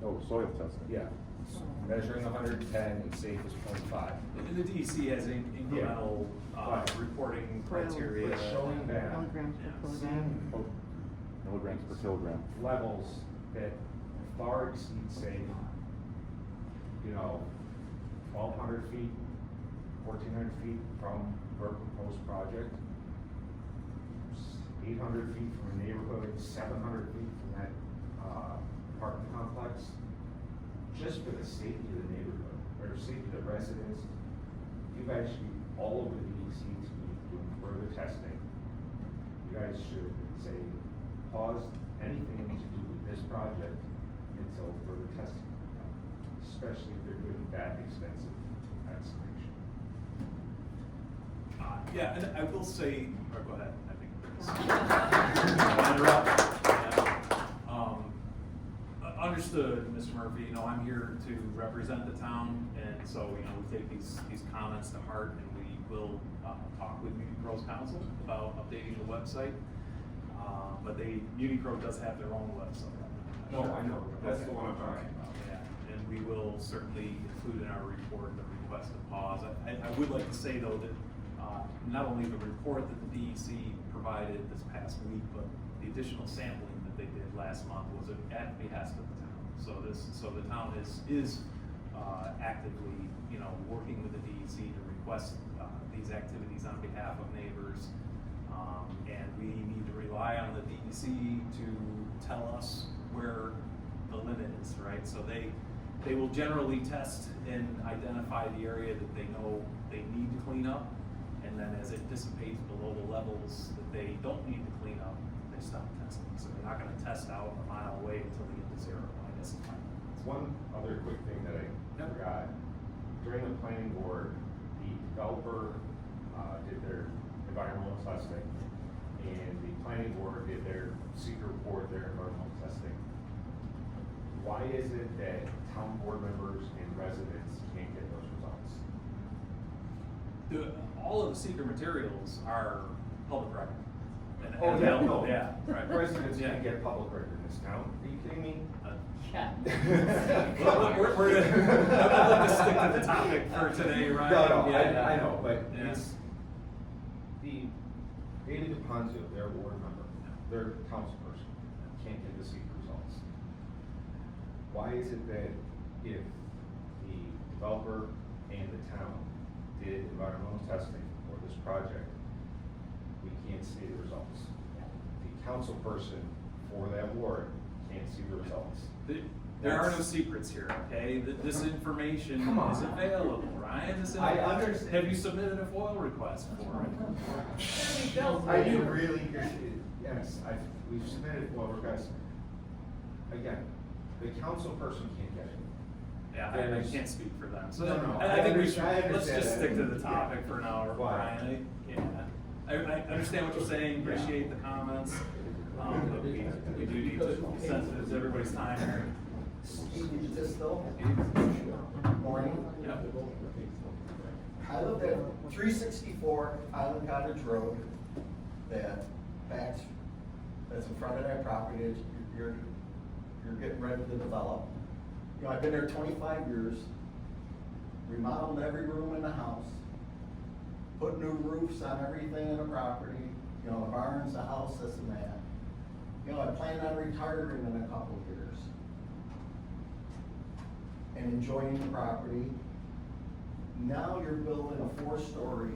Oh, soil testing. Yeah, measuring 110 and safe is 0.5. And the DEC has incremental, reporting criteria. But showing that, Milligrams per Yes. kilogram. Oh, milligrams per kilogram. levels that far exceed, say, 1,200 feet, 1,400 feet from our proposed project, 800 feet from a neighborhood, 700 feet from that apartment complex, just for the safety of the neighborhood, or safety of the residents. You guys should be all over the DEC to be doing further testing. You guys should say, pause anything to do with this project until further testing is done, especially if they're doing that expensive excavation. Yeah, and I will say, or go ahead, I think. I'll interrupt. Yeah. Understood, Mr. Murphy, I'm here to represent the town, and so, we take these comments to heart, and we will, talk with MuniPro's council about updating the website. But MuniPro does have their own website. No, I know, that's the one I'm talking about. Yeah, and we will certainly include in our report the request to pause. I would like to say, though, that not only the report that the DEC provided this past week, but the additional sampling that they did last month was at the behest of the town. So the town is actively, working with the DEC to request these activities on behalf of neighbors. And we need to rely on the DEC to tell us where the limit is, right? So they will generally test and identify the area that they know they need to clean up. And then as it dissipates below the levels that they don't need to clean up, they stop testing. So they're not gonna test out a mile away until they get to zero, I guess. One other quick thing that I forgot, during the planning board, the developer did their environmental testing, and the planning board did their secret report, their environmental testing. Why is it that town board members and residents can't get those results? All of the secret materials are public record. And Oh, yeah, available. no. Yeah, right. Residents Yeah. can't get public record in this town, are you kidding me? We're I'd like to stick to the topic for today, right? No, Yeah. I know, but Yeah. it's the Haley DePonzo, their board member, their council person, can't get the secret results. Why is it that if the developer and the town did environmental testing for this project, we can't see the results? The council person for that ward can't see the results. There are no secrets here, okay? This information Come on. is available, Ryan. I understand. Have you submitted a FOIL request for it? I do really appreciate it. Yes, we've submitted FOIL requests. Again, the council person can't get it. Yeah, I can't speak for them. So No, I think we should, I let's understand just that. stick to the topic for now, Why? Ryan. I understand what you're saying, appreciate the comments. But we do need to be sensitive to everybody's time here. Steve, just though, morning. Yep. I lived at 364 Island Cottage Road, that's in front of that property that you're getting ready to develop. I've been there 25 years, remodeled every room in the house, put new roofs on everything in the property, the barns, the house, this and that. I plan on retiring in a couple of years and enjoying the property. Now you're building a 4-story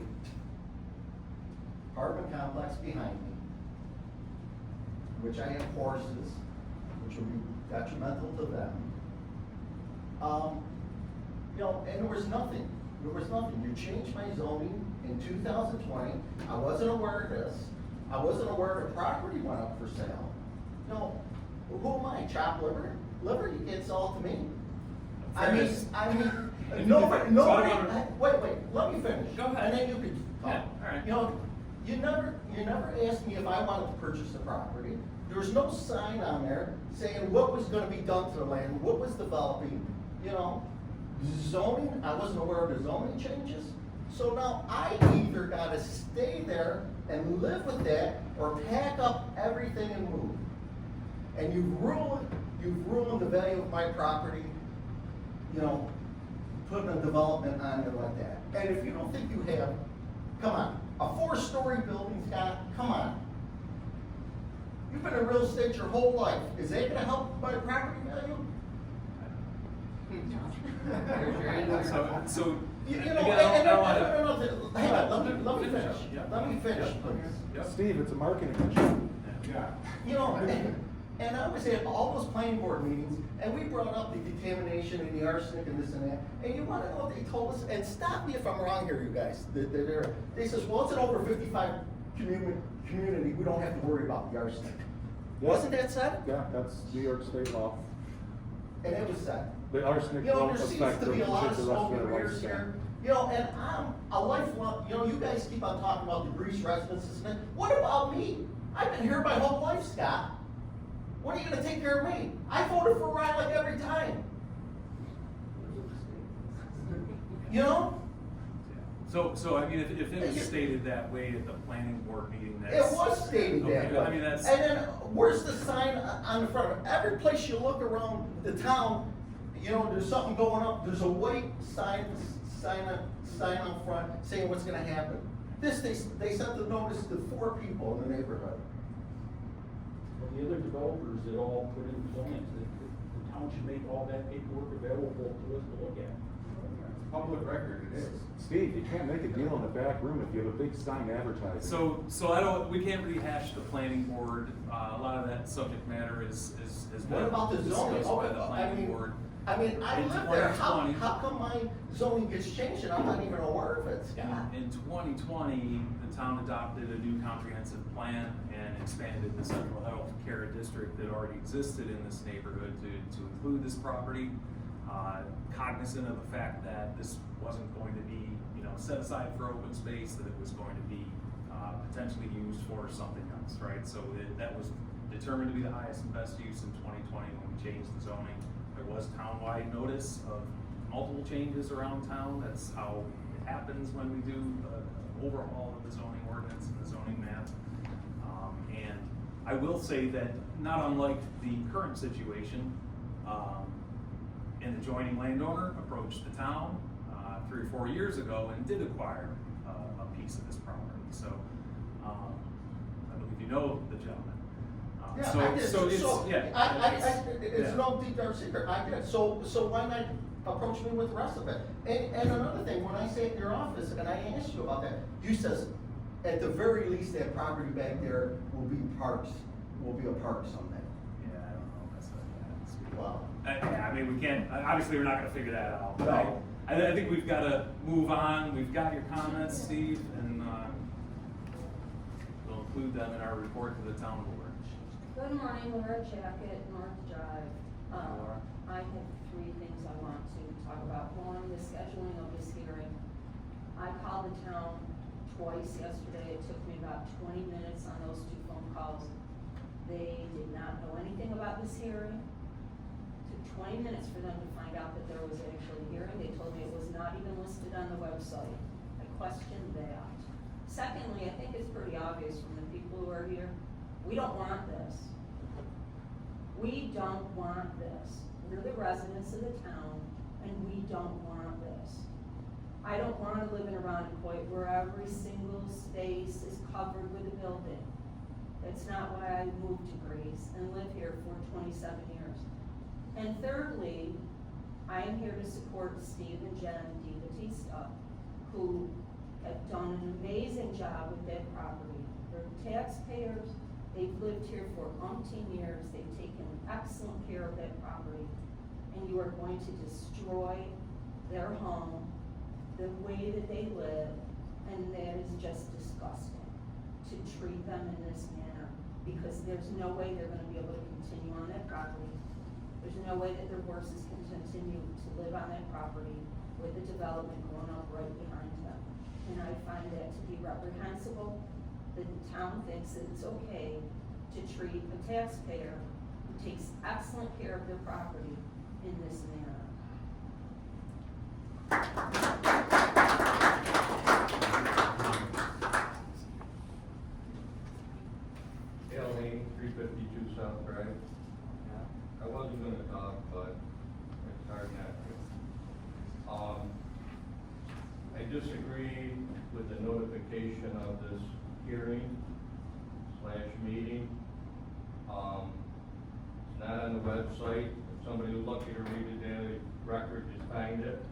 apartment complex behind me, which I have horses, which will be detrimental to them. And there was nothing. You changed my zoning in 2020. I wasn't aware of this. I wasn't aware the property went up for sale. Who am I, chopped liver? liver, you can't sell it to me. Fairness. Nobody, So I don't wanna- wait, let me finish. Go ahead. And then you can talk. Yeah, all right. You know, you never asked me if I wanted to purchase the property. There was no sign on there saying what was gonna be done to the land, what was developing, you know. Zoning, I wasn't aware of the zoning changes. So now I either gotta stay there and live with that or pack up everything and move. And you've ruined the value of my property, you know, putting a development on it like that. And if you don't think you have, come on, a 4-story building, Scott, come on. You've been in real estate your whole life. Is that gonna help my property value? So, You again, know, I don't wanna- hang on, let me finish. Yeah. Let me finish, please. Yep. Steve, it's a marketing issue. Yeah. You know, and I was at all those planning board meetings, and we brought up the contamination and the arsenic and this and that, and you wanna know what they told us, and stop me if I'm wrong here, you guys. They says, well, it's an over 55 community, we don't have to worry about the arsenic. Yeah. Wasn't that said? Yeah, that's New York State law. And it was said. The arsenic You know, won't there seems affect to the be a lot of rest smoke of and their mirrors lifespan. here. You know, and I'm a lifelong, you know, you guys keep on talking about the Greece residences, man. What about me? I've been here my whole life, Scott. When are you gonna take care of me? I voted for Riley every time. You know? So I mean, if it was stated that way at the planning board meeting, It that's. was stated that Okay, way. I mean, that's. And then, where's the sign on the front of it? Every place you look around the town, you know, there's something going up, there's a white sign on front saying what's gonna happen. They sent the notice to 4 people in the neighborhood. Well, the other developers that all put in plans, the town should make all that paperwork available to us to look at. Public record, it is. Steve, you can't make a deal in the back room if you have a big sign advertising. So we can't rehash the planning board, a lot of that subject matter has What been about the zoning? discussed by Okay, the I planning mean, board. I In live there, how 2020. come my zoning gets changed and I'm not even aware of it, Scott? In 2020, the town adopted a new comprehensive plan and expanded the central health care district that already existed in this neighborhood to include this property. Cognizant of the fact that this wasn't going to be, you know, set aside for open space, that it was going to be potentially used for something else, right? So that was determined to be the highest and best use in 2020 when we changed the zoning. There was townwide notice of multiple changes around town. That's how it happens when we do an overhaul of the zoning ordinance and the zoning map. And I will say that, not unlike the current situation, an adjoining landowner approached the town 3 or 4 years ago and did acquire a piece of this property. So I believe you know the gentleman. Yeah, So- I did. so it's- So, yeah, it's yeah. no deep dark secret, I did, so why not approach me with the rest of it? And another thing, when I sat in your office and I asked you about that, you says, at the very least, that property back there will be a park someday. Yeah, I don't know if that's what Wow. I mean, we can't, obviously, we're not gonna figure that out. But No. I think we've gotta move on. We've got your comments, Steve, and we'll include them in our report to the town board. Good morning, Laura Jacket, North Drive. Laura. I have 3 things I want to talk about. One, the scheduling of this hearing. I called the town twice yesterday. It took me about 20 minutes on those 2 phone calls. They did not know anything about this hearing. It took 20 minutes for them to find out that there was actually a hearing. They told me it was not even listed on the website. I questioned that. Secondly, I think it's pretty obvious from the people who are here, we don't want this. We don't want this. We're the residents of the town, and we don't want this. I don't want to live in a Rondequoit where every single space is covered with a building. That's not why I moved to Greece and live here for 27 years. And thirdly, I am here to support Steve and Jen DiBattista, who have done an amazing job with that property. They're taxpayers. They've lived here for umpteen years. They've taken excellent care of that property. And you are going to destroy their home, the way that they live, and that is just disgusting to treat them in this manner, because there's no way they're gonna be able to continue on that property. There's no way that their horses can continue to live on that property with the development going up right behind them. And I find that to be reprehensible. The town thinks that it's okay to treat a taxpayer who takes excellent care of their property in this manner. Lane, 352 South Drive. I wasn't gonna talk, but it's hard not to. I disagree with the notification of this hearing / meeting. It's not on the website. If somebody was lucky to read the daily record, you'd find it.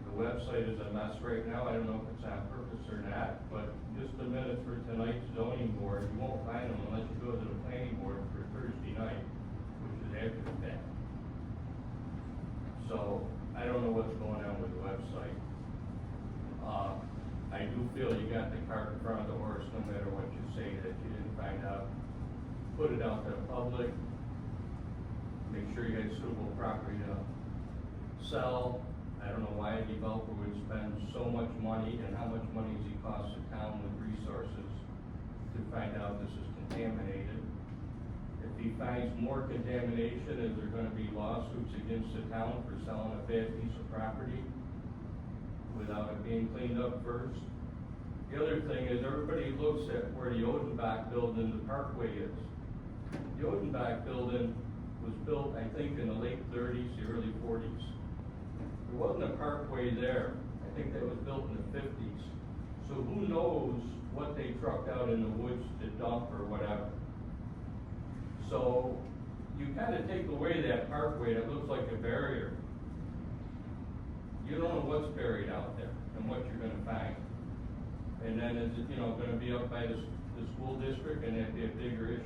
The website is a mess right now. I don't know if it's on purpose or not, but just the minutes for tonight's zoning board, you won't find them unless you go to the planning board for Thursday night, which is after the fact. So, I don't know what's going on with the website. I do feel you got the cart in front of the horse, no matter what you say that you didn't find out. Put it out to the public. Make sure you had suitable property to sell. I don't know why a developer would spend so much money, and how much money does he cost the town with resources to find out this is contaminated. If he finds more contamination, is there gonna be lawsuits against the town for selling a bad piece of property without it being cleaned up first? The other thing is, everybody looks at where the Odenbach building, the Parkway is. The Odenbach building was built, I think, in the late 30s, the early 40s. There wasn't a parkway there. I think that was built in the 50s. So who knows what they trucked out in the woods to dump or whatever. So you kind of take away that parkway that looks like a barrier. You don't know what's buried out there and what you're gonna find. And then is it, gonna be up by the school district, and that'd be a bigger issue.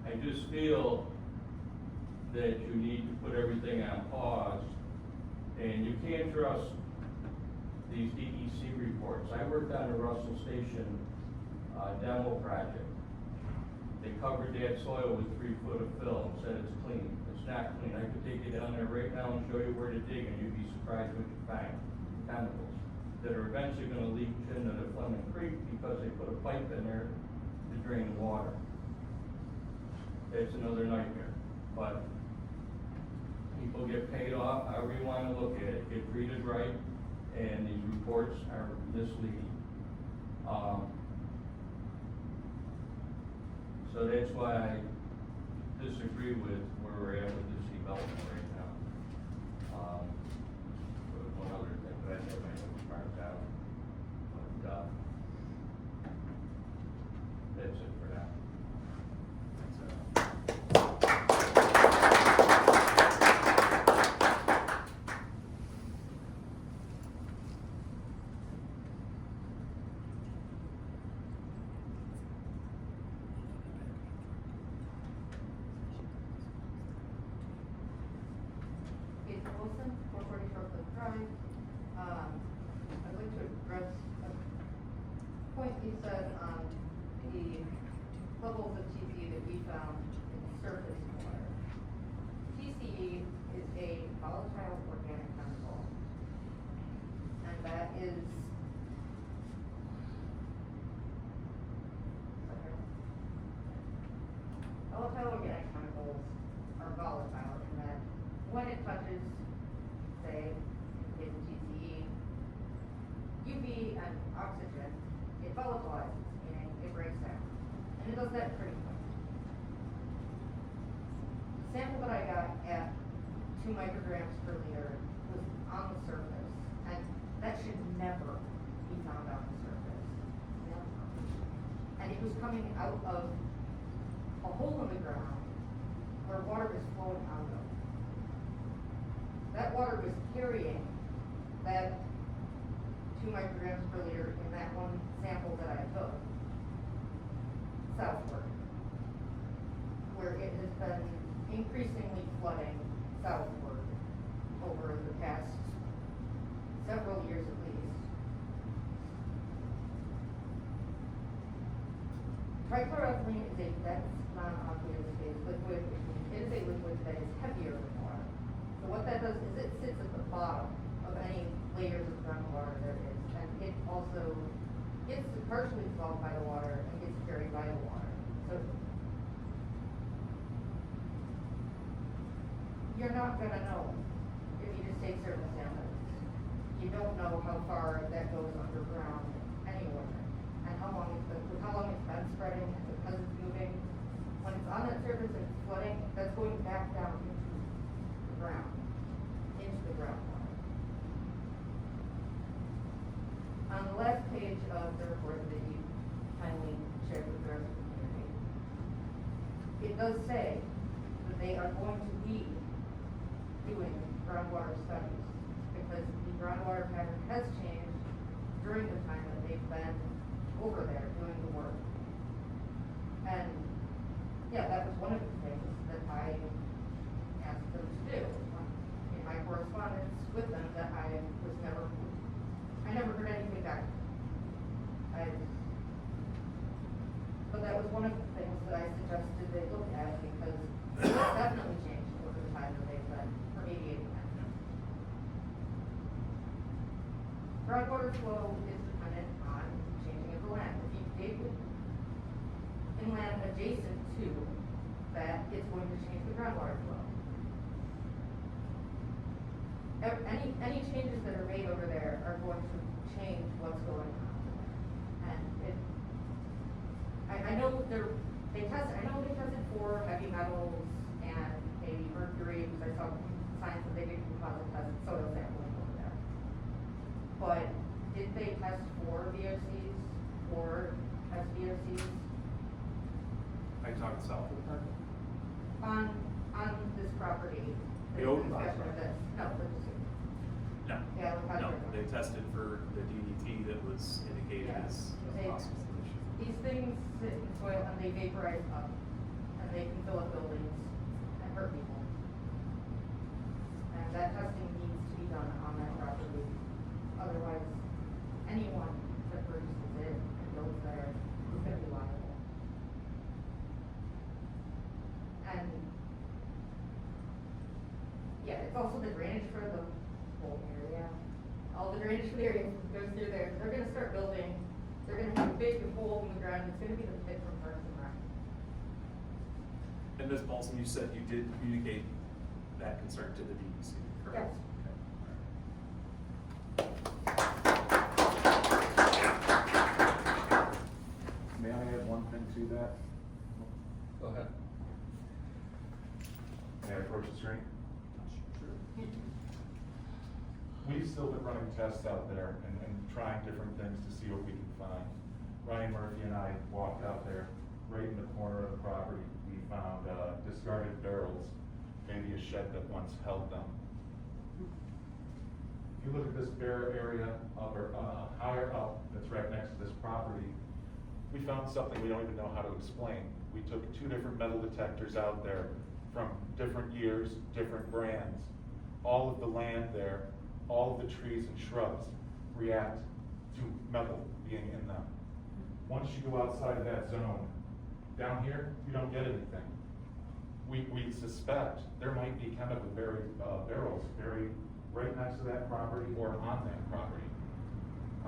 I just feel that you need to put everything on pause, and you can't trust these DEC reports. I worked on the Russell Station demo project. They covered that soil with 3 foot of fill and said it's clean. It's not clean. I could take you down there right now and show you where to dig, and you'd be surprised what you find. Chemicals that are eventually gonna leach into the Fleming Creek because they put a pipe in there to drain the water. It's another nightmare, but people get paid off, however you wanna look at it, get treated right, and these reports are misleading. So that's why I disagree with where we're at with this development right now. There was one other thing, but I never mind, it was marked out. But, that's it for now. Wilson, 440 Shortcliff Drive. I'd like to address a point you said on the levels of TCE that we found in the surface water. TCE is a volatile organic chemical, and that is volatile organic chemicals are volatile in that when it touches, say, in TCE, UV and oxygen, it volatilizes, meaning it breaks down. And it does that pretty quick. The sample that I got at 2 micrograms per liter was on the surface, and that should never be found on the surface. And it was coming out of a hole in the ground where water was flowing out of. That water was carrying that 2 micrograms per liter in that one sample that I took southward, where it has been increasingly flooding southward over the past several years at least. Trichloroethylene is a dense, non-aqueous phase liquid. It can it is a liquid that is heavier than water. So what that does is it sits at the bottom of any layers of groundwater there is, and it also gets partially dissolved by the water and gets carried by the water. So you're not gonna know if you just take certain samples. You don't know how far that goes underground anywhere, and how long it's been spreading, and because it's moving. When it's on that surface and it's flooding, that's going back down into the ground, into the groundwater. On the last page of the report that you kindly shared with the rest of the community, it does say that they are going to be doing groundwater studies, because the groundwater pattern has changed during the time that they've been over there doing the work. And yeah, that was one of the things that I asked them to do in my correspondence with them, that I never heard anything back. But that was one of the things that I suggested they look at, because it's definitely changed over the time that they've been remediating that. Groundwater flow is dependent on changing of the land. If you dig inland adjacent to that, it's going to change the groundwater flow. Any changes that are made over there are going to change what's going on there. And I know they tested for heavy metals and maybe mercury, because I saw signs that they did composite test soil sampling over there. But did they test for VOCs or SVOCs? Are you talking south of the park? On this property? The open box discussion of this? No, No. Yeah, we'll No, have to- they tested for the DDT that was indicated Yeah. as They- a possible solution. These things sit in soil and they vaporize up, and they can fill up buildings and hurt people. And that testing needs to be done on that property. Otherwise, anyone that purchases it and builds there is gonna be liable. And, yeah, it's also the drainage for the whole area. All the drainage for the area goes through there. They're gonna start building, they're gonna have a big hole in the ground. It's gonna be the pit from Parks and Rec. And Ms. Paulson, you said you did communicate that concern to the DEC, correct? Yes. May I add one thing to that? Go ahead. May I approach the screen? We've still been running tests out there and trying different things to see what we can find. Ryan Murphy and I walked out there, right in the corner of the property. We found discarded barrels, maybe a shed that once held them. If you look at this bare area higher up, that's right next to this property, we found something we don't even know how to explain. We took 2 different metal detectors out there from different years, different brands. All of the land there, all of the trees and shrubs react to metal being in them. Once you go outside of that zone, down here, you don't get anything. We suspect there might be chemical barrels buried right next to that property or on that property.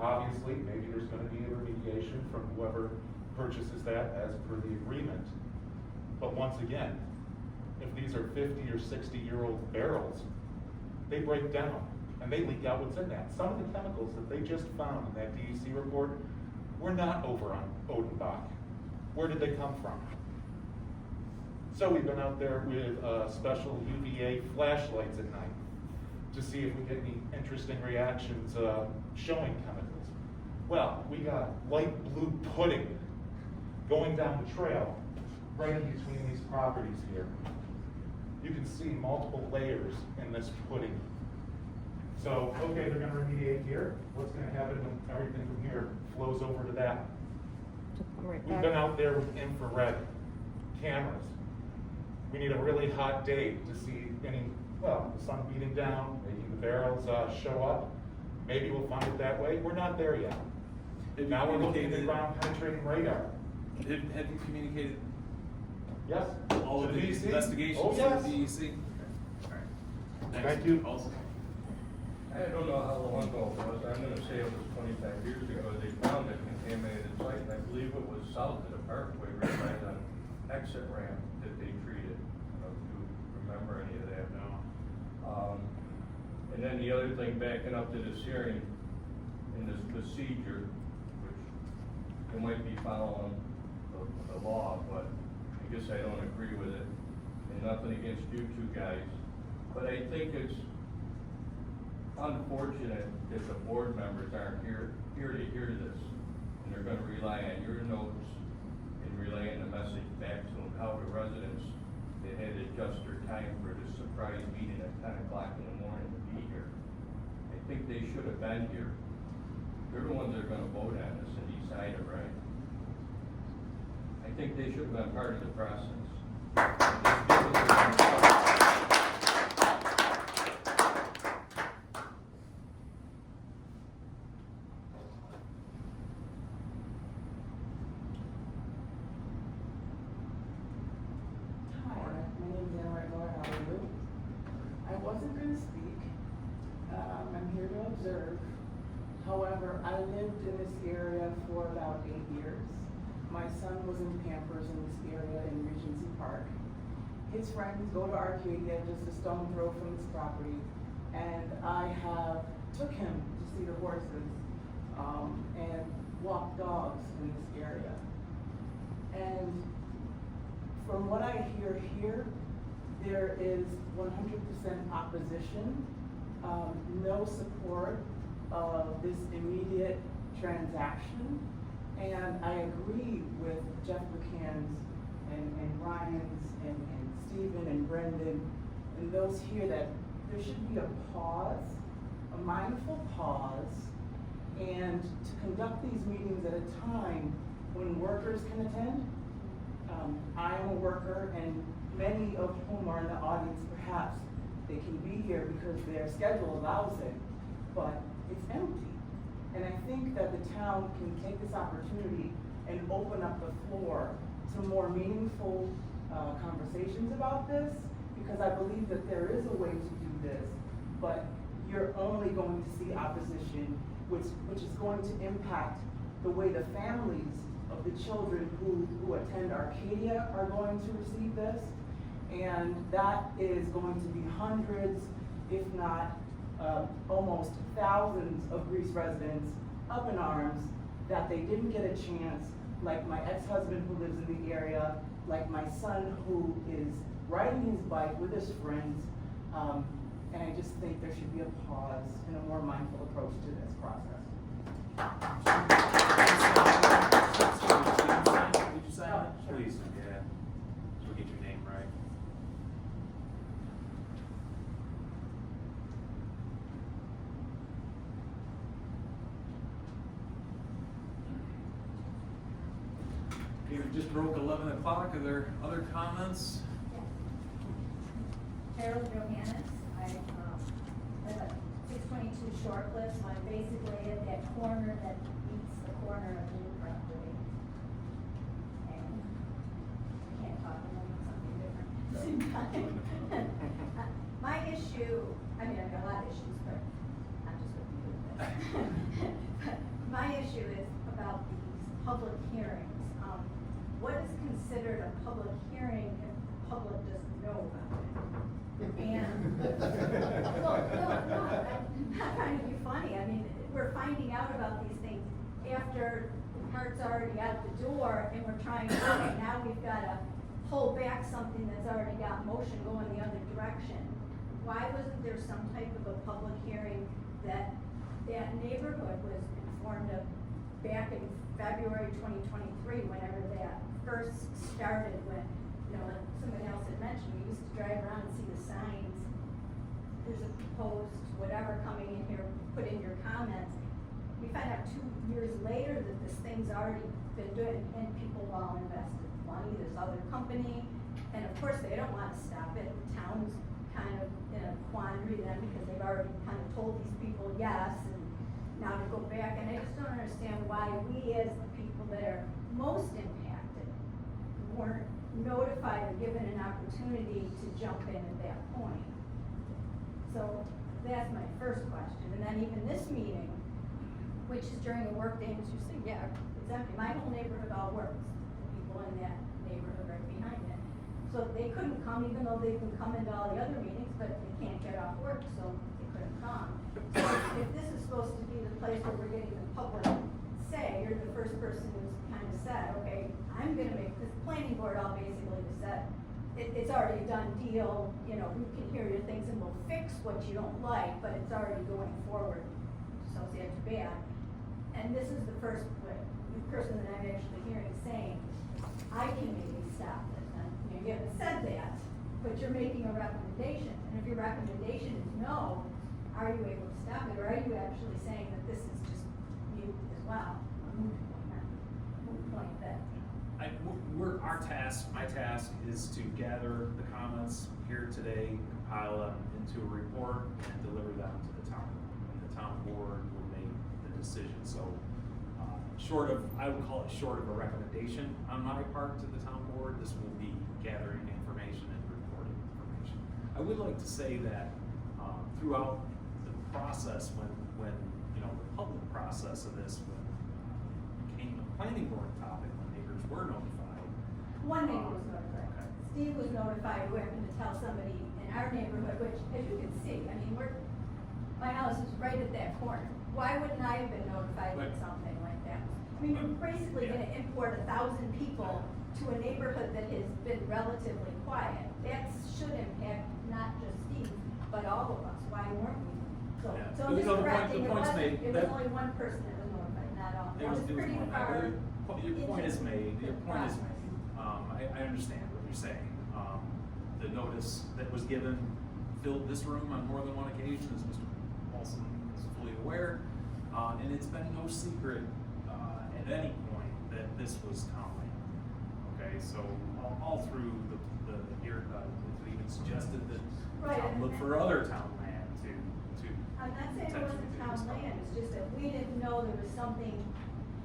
Obviously, maybe there's gonna be a remediation from whoever purchases that as per the agreement. But once again, if these are 50 or 60-year-old barrels, they break down and they leak out what's in that. Some of the chemicals that they just found in that DEC report were not over on Odenbach. Where did they come from? So we've been out there with special UVA flashlights at night to see if we get any interesting reactions showing chemicals. Well, we got light blue pudding going down the trail right in between these properties here. You can see multiple layers in this pudding. So, okay, they're gonna remediate here. What's gonna happen when everything from here flows over to that? We've been out there with infrared cameras. We need a really hot day to see the sun beating down, making the barrels show up. Maybe we'll find it that way. We're not there yet. Now we're looking at the ground penetrating radar. Have you communicated Yes? All of To the DEC? investigations Oh, to yes. the DEC? Alright. Thank you. Also. I don't know how long ago it was, I'm gonna say it was 25 years ago, they found a contaminated site, and I believe it was south of the parkway, right by the exit ramp that they treated. I don't know if you remember any of that. No. And then the other thing, backing up to this hearing, in this procedure, which you might be following the law, but I guess I don't agree with it, and nothing against you two guys, but I think it's unfortunate that the board members aren't here to hear this, and they're gonna rely on your notes and relaying the message back to them, how the residents, they had to adjust their time for this surprise meeting at 10 o'clock in the morning to be here. I think they should have been here. They're the ones that are gonna vote on this and decide it, right? I think they should have been part of the process. Hi, my name is Anna Regular, how are you? I wasn't gonna speak, I'm here to observe. However, I lived in this area for about 8 years. My son was in Pampers in this area in Regency Park. His friends go to Arcadia, just a stone throw from this property, and I took him to see the horses, and walk dogs in this area. And from what I hear here, there is 100% opposition, no support of this immediate transaction. And I agree with Jeff McCann's and Ryan's and Stephen and Brendan and those here that there should be a pause, a mindful pause, and to conduct these meetings at a time when workers can attend. I am a worker, and many of whom are in the audience, perhaps they can be here because their schedule allows it, but it's empty. And I think that the town can take this opportunity and open up the floor to more meaningful conversations about this, because I believe that there is a way to do this, but you're only going to see opposition, which is going to impact the way the families of the children who attend Arcadia are going to receive this. And that is going to be hundreds, if not almost thousands of Greece residents up in arms that they didn't get a chance, like my ex-husband who lives in the area, like my son who is riding his bike with his friends. And I just think there should be a pause and a more mindful approach to this process. Did you sign it? Sure. Please, yeah. So we get your name right. Okay, we just broke 11 o'clock. Are there other comments? Harold Johannes, I live at 622 Short Cliff, so I'm basically at that corner that meets the corner of the new property. And I can't talk about something different at the same time. My issue, I mean, I've got a lot of issues, but I'm just with you with this. My issue is about these public hearings. What is considered a public hearing if the public doesn't know about it? And, well, no, I'm not trying to be funny. I mean, we're finding out about these things after the cart's already out the door, and we're trying to, okay, now we've got to pull back something that's already got motion going the other direction. Why wasn't there some type of a public hearing that that neighborhood was informed of back in February 2023, whenever that first started, when, you know, like somebody else had mentioned, we used to drive around and see the signs, there's a proposed whatever coming in here, put in your comments. We find out 2 years later that this thing's already been doing, and people have all invested money, this other company, and of course they don't want to stop it. The town's kind of in a quandary then, because they've already kind of told these people yes, and now to go back, and I just don't understand why we as the people that are most impacted weren't notified or given an opportunity to jump in at that point. So that's my first question. And then even this meeting, which is during a work day, as you say, yeah, it's empty. My whole neighborhood all works. The people in that neighborhood right behind it. So they couldn't come, even though they can come into all the other meetings, but they can't get off work, so they couldn't come. So if this is supposed to be the place where we're getting the public say, you're the first person who's kind of said, okay, I'm gonna make, this planning board all basically just said, it's already a done deal, you know, we can hear your things and we'll fix what you don't like, but it's already going forward, so it's too bad. And this is the first person that I'm actually hearing saying, I can maybe stop this. And you haven't said that, but you're making a recommendation. And if your recommendation is no, are you able to stop it? Or are you actually saying that this is just mute as well? A moot point that. My task is to gather the comments here today, compile them into a report, and deliver them to the town. And the town board will make the decision. So, I would call it short of a recommendation on my part to the town board, this will be gathering information and reporting information. I would like to say that throughout the process, when you know the public process of this, when it became a planning board topic, when neighbors were notified. One neighbor was notified. Okay. Steve was notified, who happened to tell somebody in our neighborhood, which, as you can see, I mean, my house is right at that corner. Why wouldn't I have been notified of something like that? I mean, you're basically gonna import 1,000 people to a neighborhood that has been relatively quiet. That should impact not just Steve, but all of us. Why weren't we? So, Yeah. so The just point- correcting, the it point's wasn't, made. it was That- only one person that was notified, not all. It That was pretty more far than that. Your point is into made, your the point is process. made. I understand what you're saying. The notice that was given filled this room on more than one occasion, as Mr. Paulson is fully aware. And it's been no secret, at any point that this was town land. Okay, so all through the year, it's even suggested that Right, town look for other town land to. I'm not saying it potentially wasn't do town this. land, it's just that we didn't know there was something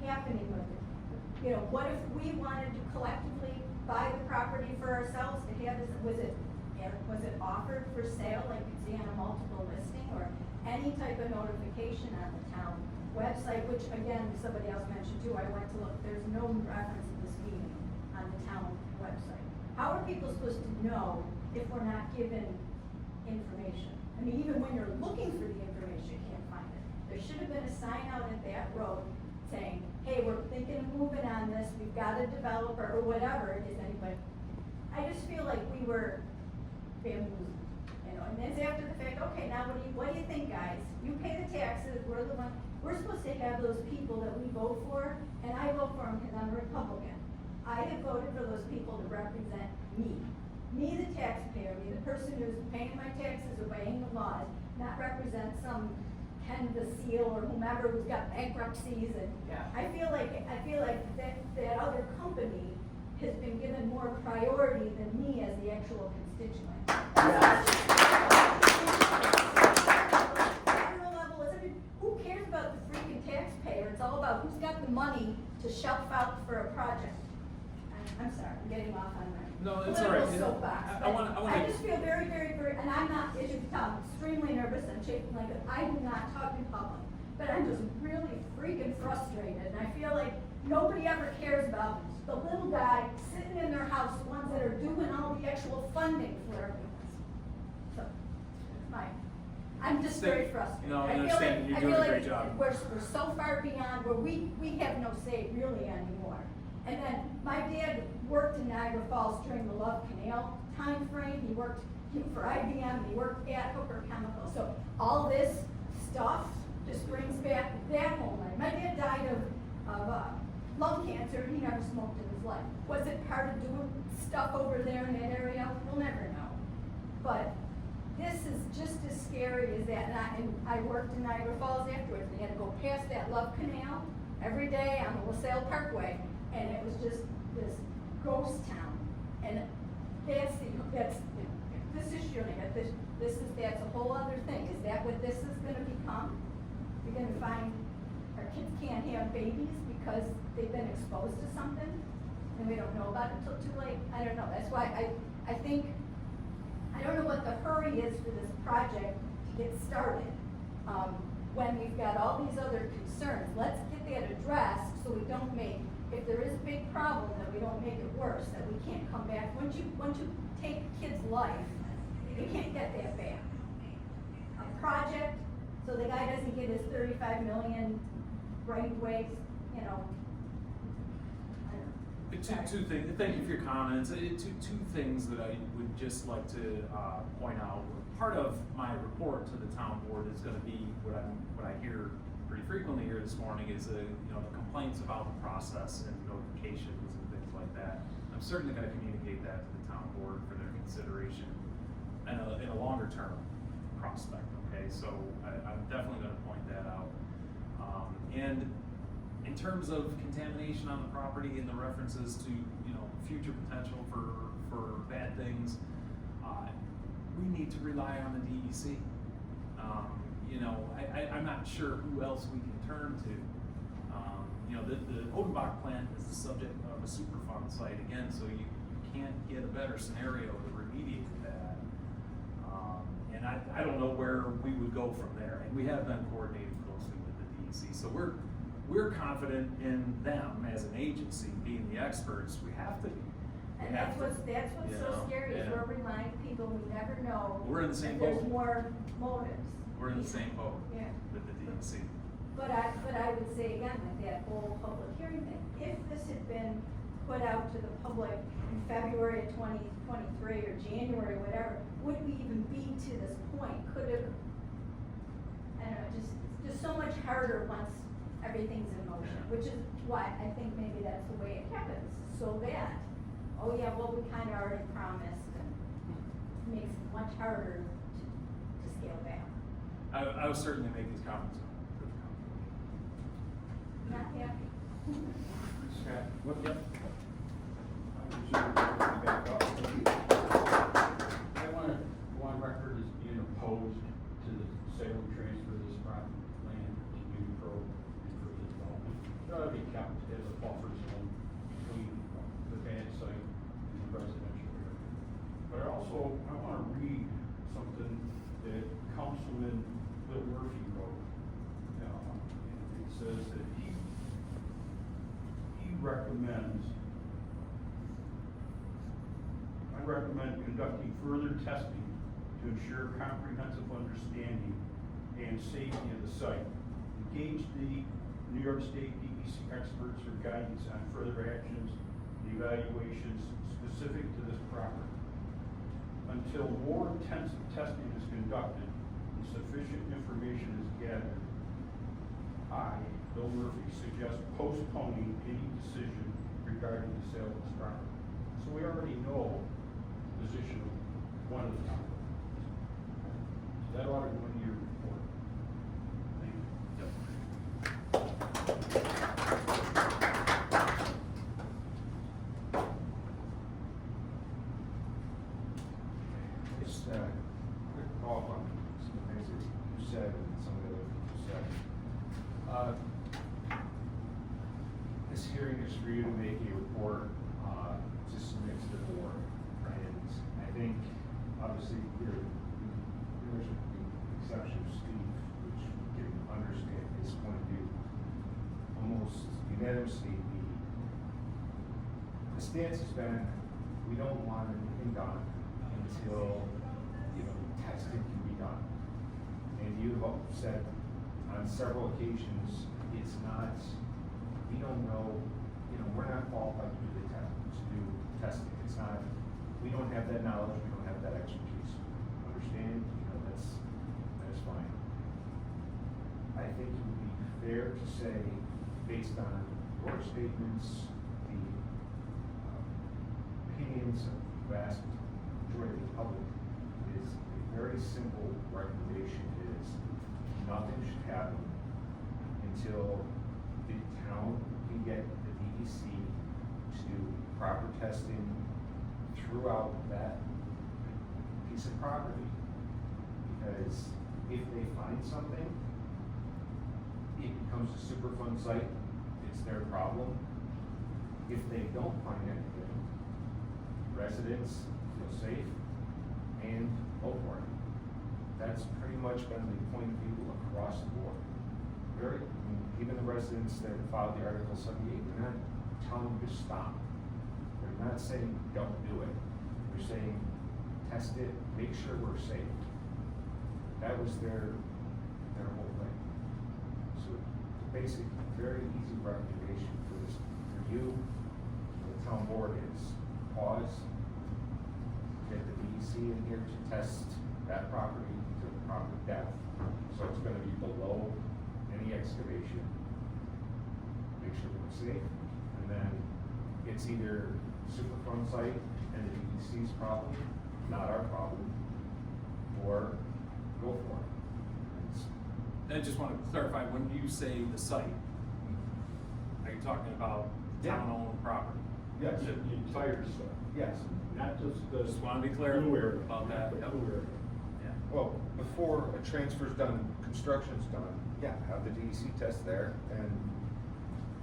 happening with it. You know, what if we wanted to collectively buy the property for ourselves to have this, was it offered for sale, like you see on a multiple listing, or any type of notification on the town website, which again, somebody else mentioned too, I went to look, there's no reference to this meeting on the town website. How are people supposed to know if we're not given information? I mean, even when you're looking for the information, you can't find it. There should have been a sign out at that road saying, hey, we're thinking of moving on this, we've got a developer, or whatever it is, anybody. I just feel like we were bamboozled, you know, and then it's after the fact, okay, now what do you think, guys? You pay the taxes, we're the one, we're supposed to have those people that we vote for, and I vote for them because I'm a Republican. I have voted for those people to represent me. Me, the taxpayer, me, the person who's paying my taxes, obeying the laws, not represent some Ken the Seal or whomever who's got bankruptcies, and I feel like that other company has been given more priority than me as the actual constituent. Federal level, I mean, who cares about the freaking taxpayer? It's all about who's got the money to shelf out for a project. I'm sorry, I'm getting off on my No, it's all right. political soapbox. I wanna- I just feel very, very, very, and I'm not, as you can tell, I'm extremely nervous, I'm shaking like this. I do not talk in public, but I'm just really freaking frustrated, and I feel like nobody ever cares about the little guy sitting in their house, the ones that are doing all the actual funding for everything. So, I'm just very frustrated. No, I feel understand. like- You're I doing feel a great like job. We're so far beyond where we have no say really anymore. And then my dad worked in Niagara Falls during the Love Canal timeframe. He worked for IBM, he worked at Hooker Chemical. So all this stuff just brings back that whole night. My dad died of lung cancer, he never smoked in his life. Was it part of doing stuff over there in that area? We'll never know. But this is just as scary as that. And I worked in Niagara Falls afterwards. We had to go past that Love Canal every day on the LaSalle Parkway. And it was just this ghost town. And that's a whole other thing. Is that what this is gonna become? You're gonna find our kids can't have babies because they've been exposed to something? I and we don't know about it until too late. I don't know, that's why I think, I don't know what the hurry is for this project to get started. When we've got all these other concerns, let's get that addressed so we don't make, if there is a big problem, that we don't make it worse, that we can't come back. Once you take a kid's life, you can't get that back. A project, so the guy doesn't get his 35 million brainwaves, you know. I don't know. Two things, thank you for your comments. Two things that I would just like to point out. Part of my report to the town board is gonna be what I hear pretty frequently here this morning is the complaints about the process and notifications and things like that. I'm certainly gonna communicate that to the town board for their consideration in a longer term prospect, okay? So I'm definitely gonna point that out. And in terms of contamination on the property and the references to, future potential for bad things, we need to rely on the DEC. I'm not sure who else we can turn to. The Odenbach plant is the subject of a Superfund site again, so you can't get a better scenario to remediate that. And I don't know where we would go from there, and we have been coordinating closely with the DEC, so we're confident in them as an agency, being the experts. We have to be. And that's what's so scary, is yeah. we're relying on people we never know. We're in the same if there's boat. more motives. We're in the same boat Yeah. with the DEC. But I would say again, with that whole public hearing thing, if this had been put out to the public in February of 2023 or January, whatever, would we even be to this point? Could have, I don't know, just so much harder once everything's in motion, Yeah. which is why I think maybe that's the way it happens, so that, oh yeah, well, we kind of already promised, and it makes it much harder to scale back. I will certainly make these comments. Not happy. Scott? Yep. I want to go on record as being opposed to the sale and transfer of this property land to MuniPro and for the development. It ought to be kept as a buffer zone between the bad site and the residential area. But I want to read something that Councilman Bill Murphy wrote. It says that he recommends, I recommend conducting further testing to ensure comprehensive understanding and safety of the site. Engage the New York State DEC experts for guidance on further actions and evaluations specific to this property. Until more intensive testing is conducted and sufficient information is gathered, I, Bill Murphy, suggest postponing any decision regarding the sale of this property. So we already know the position of one of the town boards. So that ought to go into your report. Thank you. Just a quick follow-up on some of the things that you said and some of the other things you said. This hearing is for you to make a report, to submit to the board. And I think, obviously, here, with the exception of Steve, which we can understand his point of view, almost unanimously, the stance has been, we don't want anything done until, testing can be done. And you have said on several occasions, it's not, we don't know, we're not qualified to do testing. It's not, we don't have that knowledge, we don't have that expertise. Understand? That's fine. I think it would be fair to say, based on your statements, the opinions of the vast majority of the public, is a very simple recommendation is nothing should happen until the town can get the DEC to do proper testing throughout that piece of property. Because if they find something, it becomes a Superfund site, it's their problem. If they don't find anything, residents feel safe and go for it. That's pretty much been the point of view across the board. Even the residents that filed the Article 78, they're not telling you to stop. They're not saying don't do it. They're saying test it, make sure we're safe. That was their whole thing. So the basic, very easy recommendation for this, for you, for the town board is pause, get the DEC in here to test that property to the proper depth. So it's gonna be below any excavation. Make sure we're safe, and then it's either Superfund site and the DEC's problem, not our problem, or go for it. I just want to clarify, when you say the site, are you talking about Yeah. town-owned property? Yes. The entire stuff, Yes. not just the. Just want to be clear blue area, about that. the Yep. blue area. Yeah. Well, before a transfer's done, construction's done, yeah, have the DEC test there, and,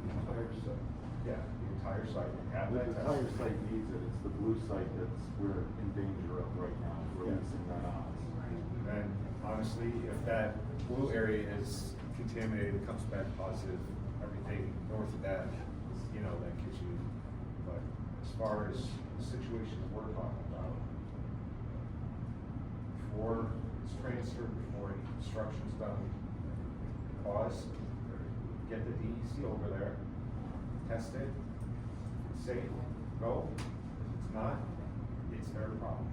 The entire stuff. yeah, the entire site, have The that test. entire site needs it, it's the blue site that's we're in danger of right now, releasing runoffs. And honestly, if that blue area is contaminated, comes back positive, everything north of that, you know, that gets you. But as far as the situation that we're talking about, before it's transferred, before any construction's done, pause, get the DEC over there, test it, if it's safe, go, if it's not, it's their problem.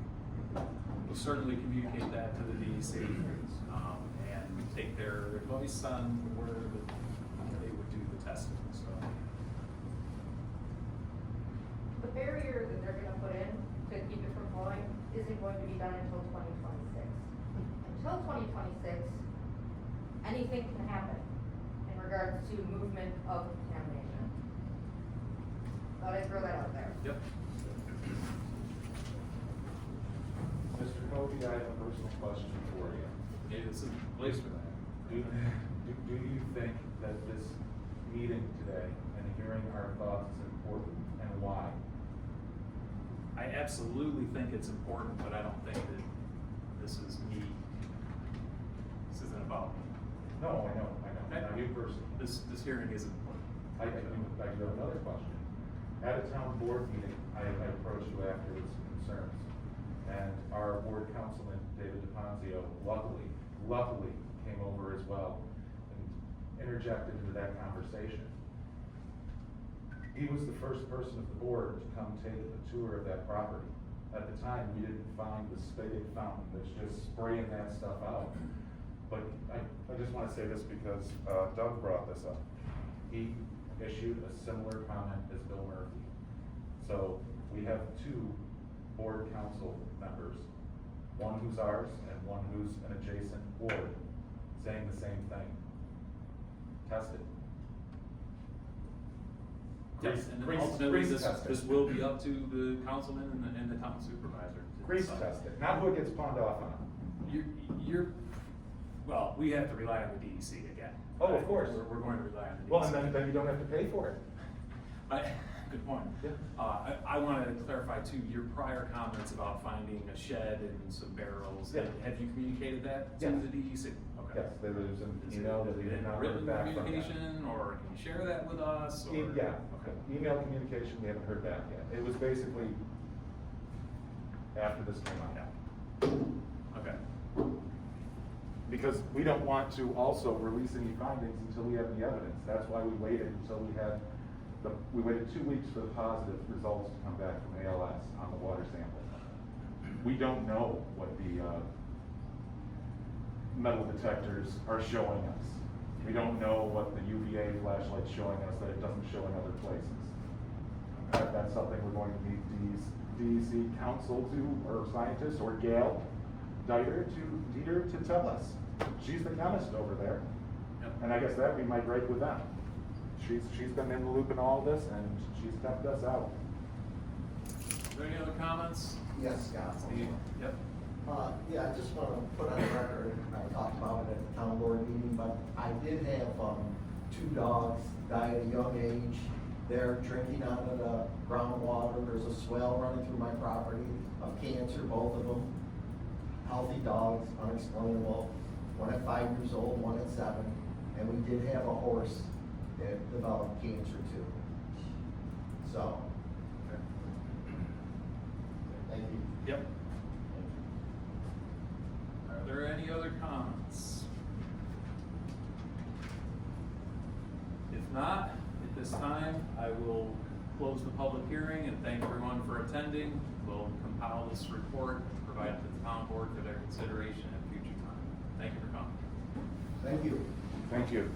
We'll certainly communicate that to the DEC, and take their advice on where they would do the testing, so. The barrier that they're gonna put in to keep it from flowing isn't going to be done until 2026. Until 2026, anything can happen in regards to movement of contamination. Thought I'd throw that out there. Yep. Mr. Hovey, I have a personal question for you. Maybe it's a place for that. Do you think that this meeting today and hearing our thoughts is important, and why? I absolutely think it's important, but I don't think that this is me. This isn't about me. No, I know, not you personally. This hearing isn't important. I do have another question. At a town board meeting, I approached you after with some concerns. And our board councilman, David DePonzio, luckily came over as well and interjected into that conversation. He was the first person of the board to come take a tour of that property. At the time, we didn't find the spigot fountain that's just spraying that stuff out. But I just want to say this because Doug brought this up. He issued a similar comment as Bill Murphy. So we have two board council members, one who's ours and one who's an adjacent board, saying the same thing. Test it. Yes, and then Grease ultimately, test it. this will be up to the councilman and the town supervisor. to Grease decide. test it, not who it gets pawned off on. Well, we have to rely on the DEC again. Oh, of course. We're going to rely on the DEC. Well, and then you don't have to pay for it. Good point. Yeah. I wanted to clarify too, your prior comments about finding a shed and some barrels. Yeah. Have you communicated that to Yes. the DEC? Okay. Yes, there was an Is email it that we did in not written heard back from them. communication, or can you share that with us? Or? Yeah, Okay. email communication, we haven't heard back yet. It was basically after this came out. Yeah. Okay. Because we don't want to also release any findings until we have the evidence. That's why we waited until we waited 2 weeks for the positive results to come back from ALS on the water sample. We don't know what the metal detectors are showing us. We don't know what the UVA flashlight's showing us that it doesn't show in other places. That's something we're going to need DEC counsel to, or scientists, or Gail Dieter to tell us. She's the chemist over there. Yep. And I guess that'd be my break with them. She's been in the loop in all this, and she's kept us out. Are there any other comments? Yes, Scott. Steve? Yep. Yeah, I just want to put on the record, I talked about it at the town board meeting, but I did have, 2 dogs die at a young age They're drinking out of the groundwater. There's a swell running through my property of cancer, both of them. Healthy dogs, unexplainable. One at 5 years old, one at 7. And we did have a horse that developed cancer too. So, thank you. Yep. Are there any other comments? If not, at this time, I will close the public hearing and thank everyone for attending. We'll compile this report, provide it to the town board for their consideration at a future time. Thank you for coming. Thank you. Thank you.